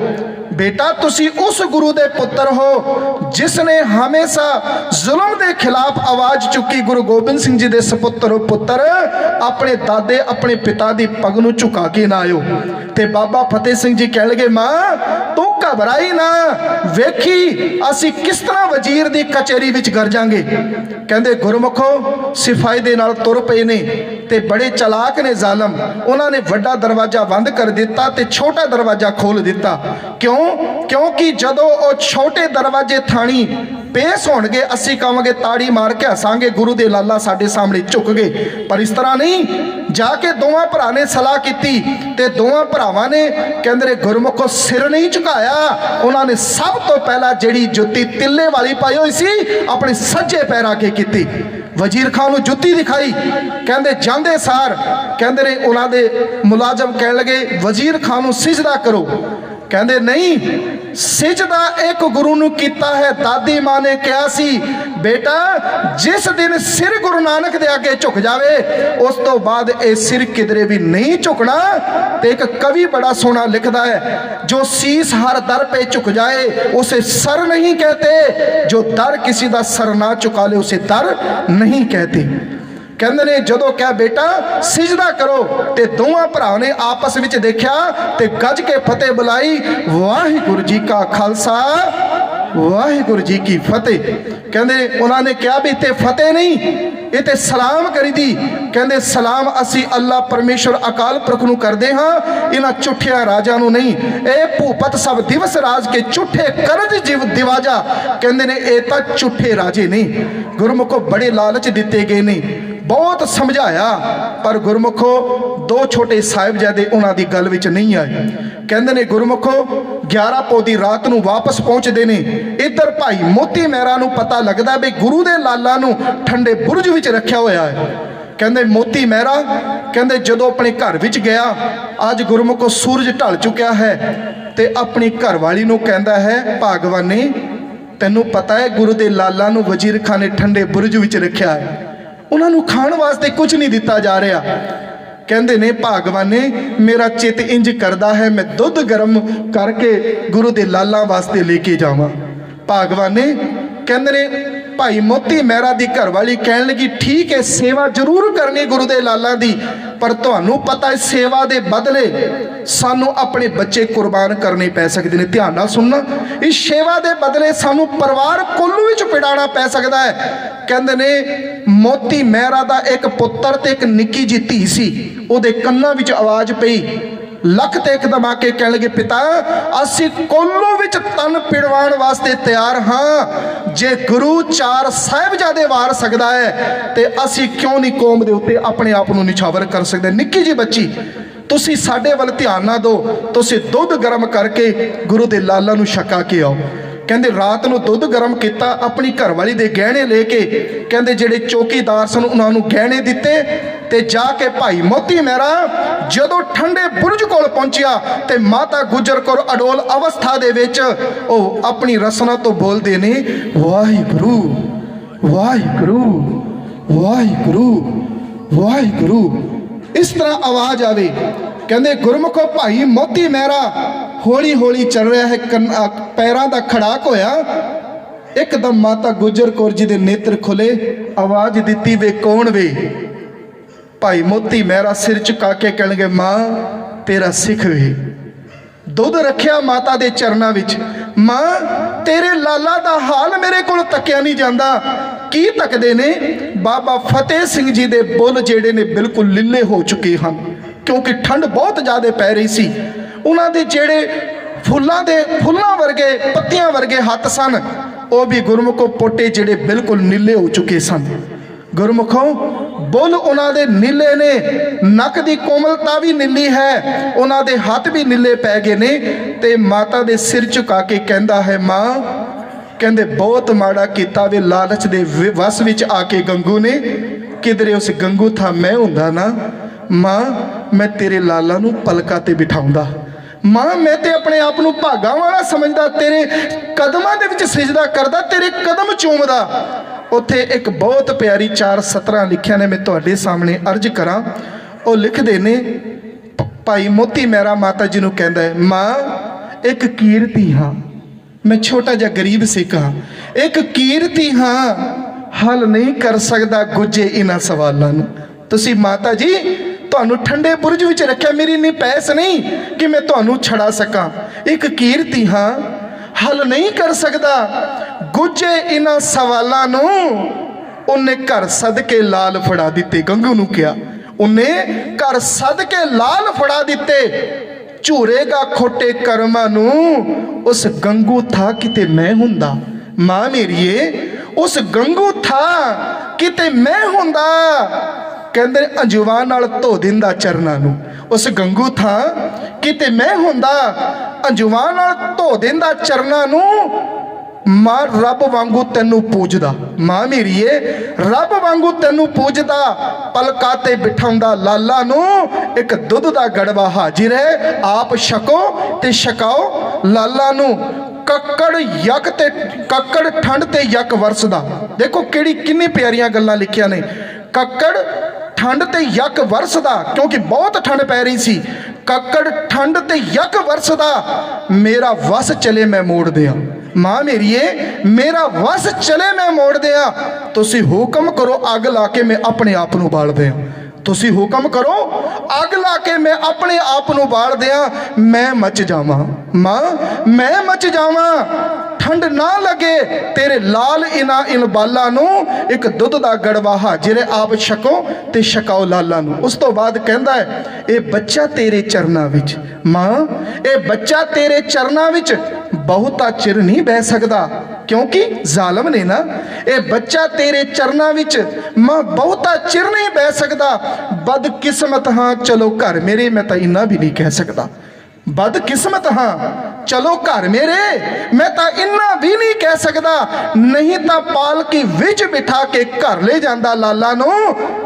बेटा तुसी उस गुरु दे पुत्र हो जिसने हमेशा जुल्म दे खिलाफ आवाज चुकी। गुरु गोबिंद सिंह जी दे सपुत्र हो पुत्र, अपने दादे अपने पिता दी पग नूं झुका के ना आयो। ते बाबा फतेह सिंह जी कह लगे मां तू घबराई ना, वेखी असी किस तरह वजीर दी कचहरी विच गरजांगे। कहंदे गुरमुखो सिपाही दे नाल तुर पए ने ते बड़े चलाक ने जालम। उन्होंने वड्डा दरवाजा बंद कर दिता ते छोटा दरवाजा खोल दिता। क्यों? क्योंकि जदों वो छोटे दरवाजे थाणी पेश होणगे असी कहांगे ताड़ी मार के हसांगे, गुरु दे लाला साडे सामने झुक गए। पर इस तरह नहीं, जाके दोवां भरा ने सलाह की ते दोवां भरावां ने कहंदे गुरमुखो सिर नहीं झुकाया। उन्होंने सब तो पहला जिहड़ी जुत्ती तिल्ले वाली पाई हुई सी अपने सज्जे पैर आके की। वजीर खान नूं जुत्ती दिखाई, कहंदे जांदे सार कहंदे ने उन्हां दे मुलाजम कह लगे वजीर खान नूं सिजदा करो। कहंदे नहीं, सिजदा एक गुरु नूं कीता है। दादी मां ने कहा सी बेटा जिस दिन सिर गुरु नानक दे आगे झुक जावे उस तो बाद ये सिर किधरे भी नहीं झुकना। ते एक कवि बड़ा सोहना लिखदा है, जो शीस हर दर पे झुक जाए उसे सर नहीं कहते, जो दर किसी दा सर ना चुका ले उसे दर नहीं कहते। कहंदे ने जदों क्या बेटा सिजदा करो ते दोवां भरा ने आपस विच देखा ते गज के फतेह बुलाई, वाहिगुरू जी का खालसा वाहिगुरू जी की फतेह। कहंदे उन्होंने कहा भी इत्थे फतेह नहीं इत्थे सलाम करी दी। कहंदे सलाम असी अल्लाह परमेश्वर अकाल पुरख नूं करदे हां, इन्हां झूठियां राजां नूं नहीं। ए भूपत सब दिवस राज के झूठे करज जीव दिवाजा। कहंदे ने ये तां झूठे राजे नहीं। गुरमुखो बड़े लालच दिते गए ने, बहुत समझाया, पर गुरमुखो दो छोटे साहिबजादे उन्हां दी गल विच नहीं आए। कहंदे ने गुरमुखो 11 पौ दी रात नूं वापस पहुंचदे ने। इधर भाई मोती मेहरा नूं पता लगदा भी गुरु दे लाला नूं ठंडे बुरज विच रखिया होया है। कहंदे मोती मेहरा कहंदे जदों अपने घर विच गया, अज गुरमुखो सूरज ढल चुकिया है ते अपनी घरवाली नूं कहंदा है भागवाने तैनूं पता है गुरु दे लाला नूं वजीर खान ने ठंडे बुरज विच रखिया है, उन्होंने खाण वास्ते कुछ नहीं दिता जा रहा। कहंदे ने भागवाने मेरा चित इंज करदा है मैं दुध गर्म करके गुरु दे लाला वास्ते लेके जावां। भागवाने कहंदे ने भाई मोती मेहरा दी घरवाली कहण लगी ठीक है सेवा जरूर करनी गुरु दे लाला दी, पर तुहानूं पता है सेवा दे बदले सानू अपने बच्चे कुर्बान करने पै सकते हैं। ध्यान नाल सुनना, इस सेवा दे बदले सानू परिवार कोलू विच पिड़ाना पै सकदा है। कहंदे ने मोती मेहरा दा एक पुत्र ते एक निक्की जी धी सी, उहदे कन्नां विच आवाज़ पई लख ते एकदम आके कह लगे पिता असी कोलों विच तन पिड़वाण वास्ते तैयार हाँ, जे गुरु 4 साहिबजादे वार सकदा है ते असी क्यों नहीं कौम दे उत्ते अपने आप नूं निछावर कर सकदे। निक्की जी बच्ची तुसी साडे वल ध्यान ना दो, तुसी दुध गर्म करके गुरु दे लाला नूं छका के आओ। कहंदे रात नूं दुध गर्म किया, अपनी घरवाली दे गहने लेके कहंदे जिहड़े चौकीदार सन उन्हां नूं गहने दिते ते जाके भाई मोती मेहरा जदों ठंडे बुरज कोल पहुंचिया ते माता गुजर कौर अडोल अवस्था दे विच ओह अपनी रसना तो बोलदे ने वाहिगुरू वाहिगुरू वाहिगुरू वाहिगुरू। इस तरह आवाज़ आवे। कहंदे गुरमुखो भाई मोती मेहरा हौली हौली चल रहा है, पैरों का खड़ाक होया, एकदम माता गुजर कौर जी दे नेत्र खुले, आवाज़ दी वे कौन वे। भाई मोती मेहरा सिर झुका के कहणगे मां तेरा सिख वे। दुध रखिया माता दे चरनां विच, मां तेरे लाला दा हाल मेरे कोल तकिया नहीं जांदा। की तकदे ने? बाबा फतेह सिंह जी दे बुल जेड़े ने बिल्कुल लिले हो चुके हैं, क्योंकि ठंड बहुत ज़्यादा पै रही सी। उन्हां दे जेड़े फुल्लां वर्गे पत्तियां वर्गे हत्थ सन, वह भी गुरमुखों पोटे जेड़े बिल्कुल नीले हो चुके सन। गुरमुखों बुल उन्हां दे नीले ने, नक दी कोमलता भी नीली है, उन्हां दे हत्थ भी नीले पै गए ने। ते माता दे सिर झुका के कहंदा है मां, कहते बहुत माड़ा किया वे लालच दे वस विच आके गंगू ने, किधरे उस गंगू था मैं हुंदा ना मां मैं तेरे लाला नू पलका ते बिठाउंदा, मां मैं ते अपने आप नू भागा वाला समझदा, तेरे कदमां दे विच सिजदा करदा, तेरे कदम चूमदा। उत्थे एक बहुत प्यारी 4 सतरां लिखिया ने, मैं तुहाडे सामने अर्ज करां। वो लिखदे ने भाई मोती मेहरा माता जी नू कहंदा है, मां एक कीरती हाँ, मैं छोटा जिहा गरीब सिख हाँ, एक कीरती हाँ, हल नहीं कर सकदा गुजे इन्हां सवालां नू। तुसी माता जी तुहानू ठंडे बुरज विच रखिया, मेरी इन्नी पैस नहीं कि मैं तुहानू छड़ा सकां। एक कीरती हाँ, हल नहीं कर सकदा गुजे इन्हां सवालां नू। उन्हें घर सदके लाल फड़ा दिते, गंगू नू कहा उन्हें घर सदके लाल फड़ा दिते। झूरेगा खोटे कर्मां नू, उस गंगू था किते मैं हुंदा। मां मेरीए उस गंगू था किते मैं हुंदा। कहंदे अंजुआं नाल धो दिंदा चरनां नू, उस गंगू था किते मैं हुंदा। अंजुआं नाल धो दिंदा चरनां नू, मां रब वांगू तेनू पूजदा। मां मेरीए रब वांगू तेनू पूजदा, पलका ते बिठाउंदा लाला नू। एक दुध दा गड़वा हाजिर है, आप छको ते छकाओ लाला नू। कक्कड़ यक ते कक्कड़ ठंड ते यक वरसदा। देखो केड़ी किन्नी प्यारियां गल्लां लिखियां ने। कक्कड़ ठंड ते यक वरसदा, क्योंकि बहुत ठंड पै रही सी। कक्कड़ ठंड ते यक वरसदा, मेरा वस चले मैं मोड़ दियां। मां मेरीए मेरा वस चले मैं मोड़ दियां। तुसी हुक्म करो अग ला के मैं अपने आप नू बाल दियां। तुसी हुक्म करो अग ला के मैं अपने आप नू बाल दियां। मैं मच जावां मां, मैं मच जावां, ठंड ना लगे तेरे लाल इना इन बाला नू। एक दुध दा गड़वा हाजिर है, आप छको ते छकाओ लाला नू। उस तो बाद कहंदा है ए बच्चा तेरे चरनां विच, मां ए बच्चा तेरे चरनां विच बहुता चिर नहीं बह सकदा, क्योंकि जालम ने ना। ए बच्चा तेरे चरनां विच मां बहुता चिर नहीं बह सकदा। बदकिस्मत हाँ चलो घर मेरे, मैं तो इन्ना भी नहीं कह सकदा। बदकिस्मत हाँ चलो घर मेरे, मैं तो इन्ना भी नहीं कह सकदा। नहीं तो पालकी विच बिठा के घर ले जांदा लाला नू।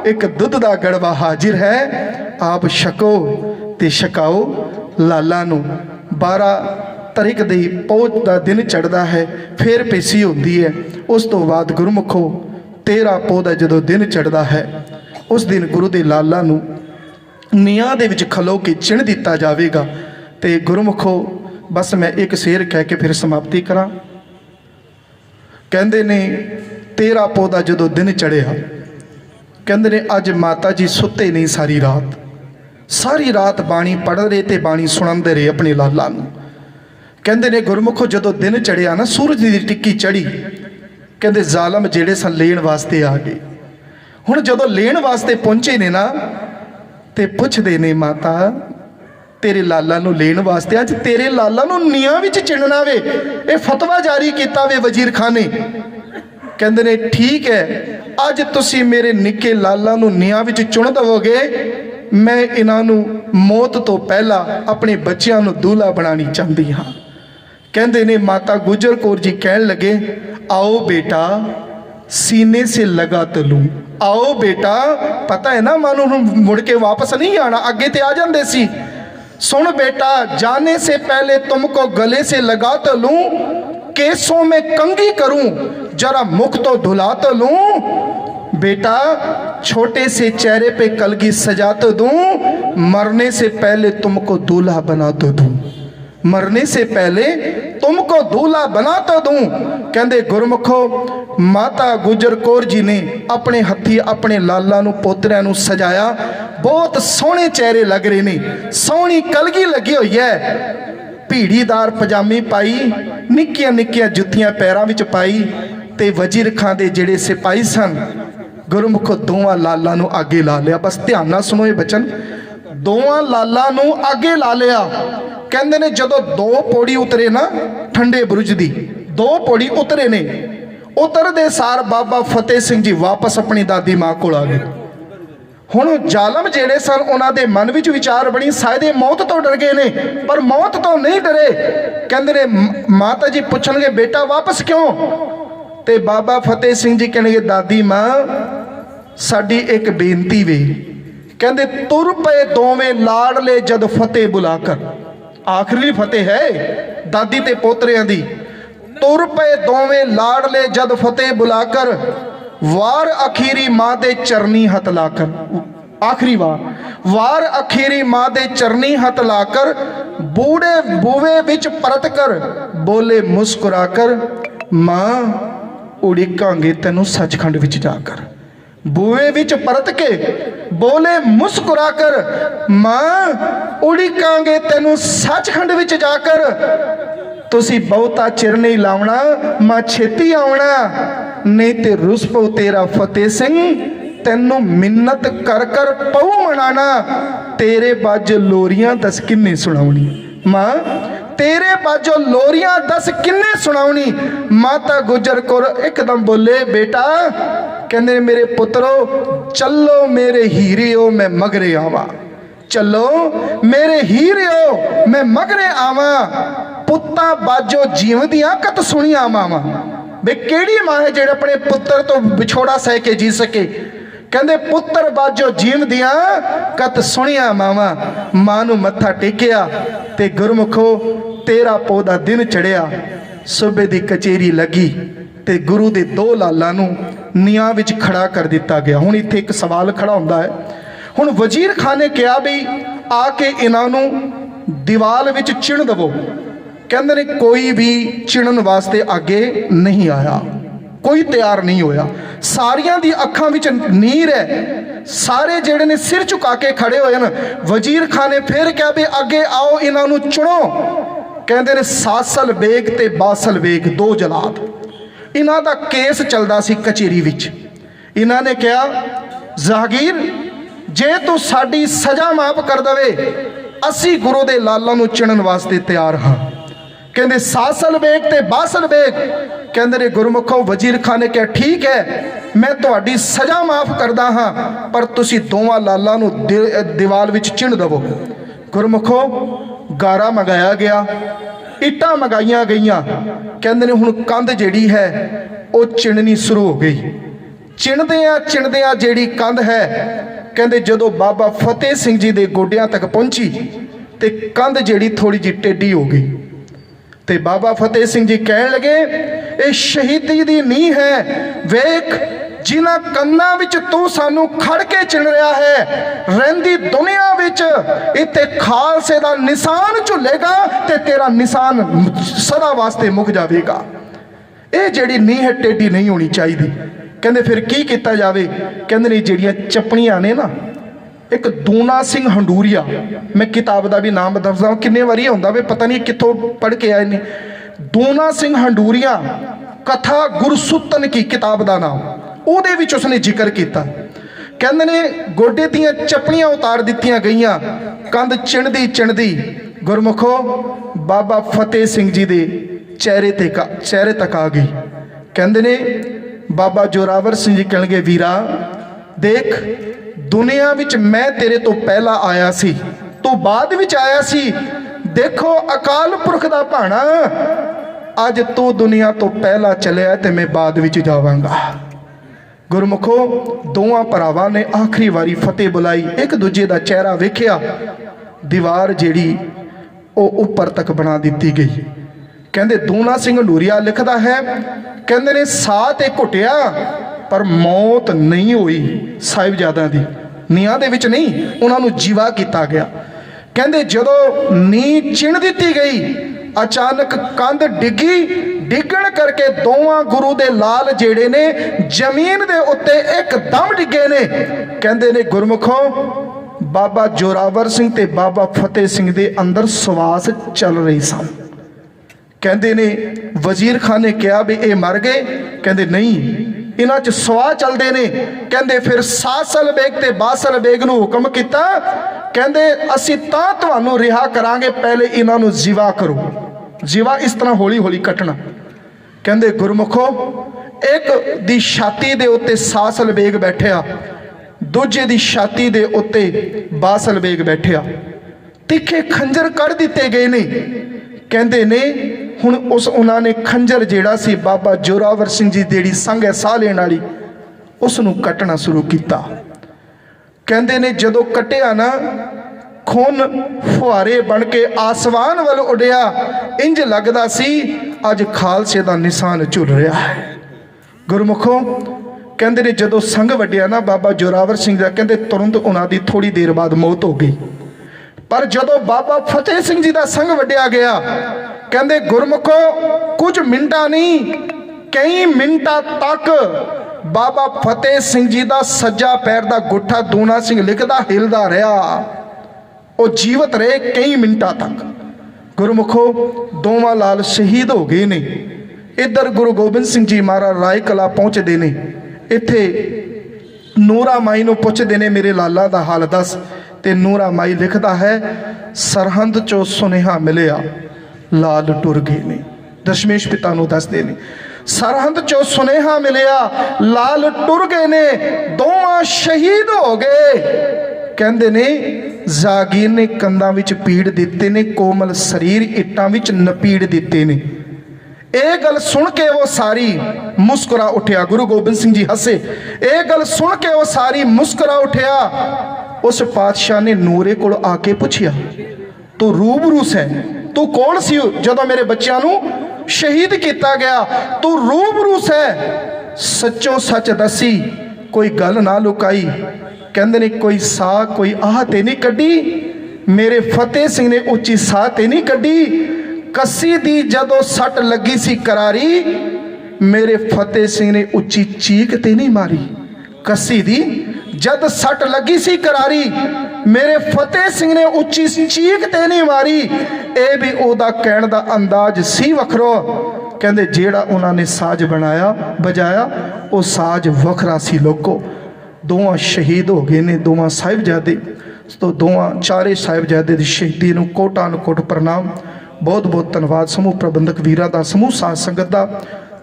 एक दुध दा गड़वा हाजिर है, आप छको ते छकाओ लाला नू। 12 तरीक दी पौध का दिन चढ़ता है, फिर पेशी होती है। उस तो बाद गुरमुखो 13 पौध का जो दिन चढ़ता है, उस दिन गुरु के लाला नू नियां दे विच खलो के चिण दिता जाएगा। तो गुरमुखो बस मैं एक शेर कह के फिर समाप्ति करा। कहंदे ने 13 पौध का जो दिन चढ़िया, कहंदे ने अज माता जी सुते नहीं सारी रात बाणी पढ़ रहे ते बाणी सुनाते रहे अपने लाला नू। कहंदे ने गुरमुखो जो दिन चढ़िया ना, सूरज की टिक्की चढ़ी, कहंदे जालम जेड़े सन लेण वास्ते आ गए। हुण जदों लेण वास्ते पहुंचे ने ना, ते पुछदे ने माता तेरे लाला नू लेण वास्ते, अज तेरे लाला नू नियां विच चिणना वे, ये फतवा जारी किया वे वजीर खान ने। कहंदे ने ठीक है, अज तुसी मेरे निके लाला नू नियां विच चुन दवोगे, मैं इन्हां नू मौत तो पहला अपने बच्चियां नू दूल्हा बनानी चाहती हाँ। कहंदे ने माता गुजर कौर जी कहन लगे, आओ बेटा सीने से लगा तो लूं। आओ बेटा, पता है ना मानो मुड़ के वापस नहीं आना, अगे ते आ जांदे सी। सुन बेटा, जाने से पहले तुमको गले से लगा तो लूं, केसों में कंघी करूं, जरा मुख तो धुला तो लूं। बेटा छोटे से चेहरे पे कलगी सजा तो दूं, मरने से पहले तुमको दूल्हा बना तो दूं, मरने से पहले तुमको दूल्हा बना तो दूं। कहंदे गुरमुखो माता गुजर कौर जी ने अपने हथी अपने लाला नू पोतरिਆਂ नू सजाया। बहुत सोहने चेहरे लग रहे ने, सोहनी कलगी लगी हुई है। भीड़ीदार पजामी पाई, निक्कियां निक्कियां जुत्तियां पैरों विच पाई, ते वजीर खां दे जेड़े सिपाही सन गुरमुखो दोवां लाला नू आगे ला लिया। बस ध्यान नाल सुनो ये बचन, दोवां लाला नू आगे ला लिया। कहंदे ने जदों 2 पौड़ी उतरे ना ठंडे बुरज दी, 2 पौड़ी उतरे ने, उतरदे सार बाबा फतेह सिंह जी वापस अपनी दादी मां कोल आ गए। हुण जालम जेड़े सन उन्हां दे मन विच विचार बनी शायद ये मौत तो डर गए ने, पर मौत तो नहीं डरे। कहंदे ने माता जी पुछणगे बेटा वापस क्यों? ते बाबा फतेह सिंह जी कहणगे दादी मां साडी एक बेनती वे। कहंदे तुर पे दोवें लाडले जद फतेह बुलाकर, आखिरी फतेह है दादी ते पोतरियां दी। तुर पे दोवें लाडले जद फतेह बुलाकर, वार अखीरी मां दे चरनी हथ लाकर, आखिरी वार अखीरी मां दे चरनी हथ लाकर, बूढ़े बूवे विच परत कर बोले मुस्कुराकर, मां उड़ीकांगे तेनू सचखंड विच जाकर। बूवे विच परत के बोले मुस्कुराकर, मां उड़ीकांगे तेनू सचखंड विच जाकर। तुसी बहुता चिर नहीं लावना, मां छेती आवना, नहीं ते रुस पऊ तेरा फतेह सिंह, तेनू मिन्नत कर कर पऊ मनाना। तेरे बाजो लोरियां दस किन्ने सुनावनी, मां तेरे बाजो लोरियां दस किन्ने सुनावनी। माता गुजर कौर एकदम बोले बेटा, कहने मेरे पुत्रो चलो मेरे हीरियो मैं मगरे आवा, चलो मेरे हीरियो मैं मगरे आवा। पुत्ता बाजो जीवदियां कत सुनिया मावा। बे केड़ी मां है जेड़े अपने पुत्र तो विछोड़ा सह के जी सके? कहंदे पुत्र बाजो जीवदियां कत सुनिया मावा। मां नू मत्था टेकिया ते गुरमुखो तेरा पौधा दिन चढ़िया, सूबे दी कचेरी लगी ते गुरु दे दो लालां नू नियां विच खड़ा कर दिता गया। हुण इत्थे एक सवाल खड़ा हुंदा है। हुण वजीर खान ने कहा भी आके इन्हां नू दीवाल विच चिण दवो। कहंदे ने कोई भी चिणन वास्ते आगे नहीं आया, कोई तैयार नहीं होया। सारियां दी अखां विच नीर है, सारे जेड़े ने सिर झुका के खड़े होए न। वजीर खान ने फिर कहा भी अगे आओ इन्हां नू चुनो। कहंदे ने सासल बेग ते बासल बेग दो जलाद, इन्हां दा केस चलदा सी कचेरी विच। इन्हां ने कहा जहांगीर जे तू साडी सजा माफ कर दवे, असी गुरु दे लालां नू चिणन वास्ते तैयार हां। कहंदे सासल बेग ते बासल बेग। कहंदे ने गुरमुखो वजीर खान ने कहा ठीक है मैं तुहाडी सजा माफ करदा हां, पर तुसी दोवां लालां नू दीवाल विच चिण दवो। गुरमुखो गारा मंगाया गया, इट्टां मंगाईयां गईयां। कहंदे ने हुण कंध जिहड़ी है वो चिणनी शुरू हो गई। चिणदियां जिहड़ी कंध है, कहंदे जदों बाबा फतेह सिंह जी दे गोडियां तक पहुंची ते कंध जिहड़ी थोड़ी जी टेढ़ी हो गई। ते बाबा फतेह सिंह जी कहन लगे ये शहीदी दी नींह है, वेख जिन्हां कन्नां विच तू सानू खड़ के चिण रहा है, रहिंदी दुनिया विच इत्थे खालसे दा निशान झुलेगा ते तेरा निशान सदा वास्ते मुक जावेगा। ये जिहड़ी नींह है टेढ़ी नहीं होनी चाहिए। कहंदे फिर की किया जावे? कहंदे ने जिहड़ियां चपड़ियां ने ना, एक दूना सिंह हंडूरिया, मैं किताब का भी नाम दसदा किन्ने वारी आउंदा वे पता नहीं कित्थों पढ़ के आए ने। दूना सिंह हंडूरिया कथा गुरसुतन की किताब का नाम, उहदे विच उसने जिक्र किया। कहंदे ने गोडे दियां चपड़ियां उतार दित्तियां गईयां, कंध चिणदी गुरमुखो बाबा फतेह सिंह जी दे चेहरे तक आ गई। कहंदे ने बाबा जोरावर सिंह जी कहणगे वीरा देख दुनिया विच मैं तेरे तो पहला आया सी, तू बाद विच आया सी। देखो अकाल पुरख दा भाणा, अज तू दुनिया तो पहला चलिया ते मैं बाद विच जावांगा। गुरमुखो दोवां भरावां ने आखिरी वारी फतेह बुलाई, एक दूजे दा चेहरा वेखिया। दीवार जिहड़ी ओ उपर तक बना दित्ती गई। कहंदे दूना सिंह हंडूरिया लिखदा है, कहंदे ने साह ते घुटिया पर मौत नहीं हुई। साहिबजादा दी नीहां दे विच नहीं, उन्हां नूं जीवा किया गया। कहंदे जदों नींह चिण दित्ती गई, अचानक कंध डिगी, डिगण करके दोवां गुरु दे लाल जेड़े ने जमीन दे उत्ते एकदम डिगे ने। कहंदे ने गुरमुखो बाबा जोरावर सिंह ते बाबा फतेह सिंह दे अंदर सवास चल रही सन। कहंदे ने वजीर खान ने कहा भी ये मर गए? कहंदे नहीं, इन्हां च सवाह चलते ने। कहंदे फिर सासल बेग ते बासल बेग नूं हुक्म किया, कहंदे असीं तां तुहानूं रिहा करांगे, पहले इन्हां नूं जीवा करो। जीवा इस तरह हौली हौली कटना। कहंदे गुरमुखो एक दी छाती दे उत्ते सासल बेग बैठिया, दूजे दी छाती दे उत्ते बासल बेग बैठिया, तिखे खंजर कढ़ दिते गए ने। कहते ने हुण उस उन्होंने खंजर जिहड़ा सी बाबा जोरावर सिंह जी जेड़ी संघ है साह लेण वाली, उसनूं कट्टना शुरू किया। कहते ने जदों कट्टिया ना, खून फुहारे बन के आसमान वाल उड़िया, इंज लगदा सी अज खालसे दा निशान झुल रहा है। गुरमुखों कहते ने जदों संघ वड्डिया ना बाबा जोरावर सिंह का, कहते तुरंत उन्हां दी थोड़ी देर बाद मौत हो गई। पर जदों बाबा फतेह सिंह जी का संघ वड्डिया गया, कहते गुरमुखों कुछ मिनटां नहीं, कई मिनटां तक बाबा फतेह सिंह जी का सज्जा पैर का गुठा दूना सिंह लिखदा हिलदा रहा, वो जीवित रहे कई मिनटां तक। गुरमुखो दोवां लाल शहीद हो गए ने। इधर गुरु गोबिंद सिंह जी महाराज राय कला पहुँचते ने, इत्थे नूरा माई नूं पुछदे ने मेरे लाला दा हाल दस, ते नूरा माई लिखदा है सरहंद चो सुनेहा मिलिया लाल टुर गए ने। दशमेश पिता नूं दसदे ने सरहंद चो सुनेहा मिलिया लाल टुर गए ने, दोवां शहीद हो गए। कहते ने जागीर ने कंधां विच पीड़ दिते ने, कोमल शरीर इट्टां विच नपीड़ दिते ने। ये गल सुन के वो सारी मुस्कुरा उठिया। गुरु गोबिंद सिंह जी हसे। ये गल सुन के वो सारी मुस्कुरा उठिया। उस पातशाह ने नूरे कोल आके पूछिया, तू रूबरू से, तू कोल सी जदों मेरे बच्चों नूं शहीद किया गया, तू रूबरू से, सच्चों सच दसी, कोई गल ना लुकाई। कहते ने कोई साह कोई आह ते नहीं कड्डी, मेरे फतेह सिंह ने उच्ची साह ते नहीं कड्डी। कसी दी जदों सट लगी सी करारी, मेरे फतेह सिंह ने उच्ची चीख ते नहीं मारी। कसी दी जद सट लगी सी करारी, मेरे फतेह सिंह ने उच्ची चीख ते नहीं मारी। ये भी ओदा कहण दा अंदाज सी वखरो। कहते जेड़ा उन्होंने साज बनाया बजाया, वो साज वखरा सी। लोगो दोवां शहीद हो गए ने, दोवां साहिबजादे। तो दोवां चारे साहिबजादे की शहीदी नूं कोटान कोट प्रणाम। बहुत बहुत धन्यवाद समूह प्रबंधक वीरां दा, समूह साध संगत दा,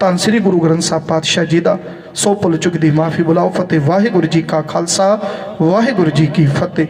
धन श्री गुरु ग्रंथ साहब पातशाह जी दा। सो भुल चुक दी माफ़ी बुलाओ। फतेह। वाहिगुरू जी का खालसा, वाहिगुरू जी की फतेह।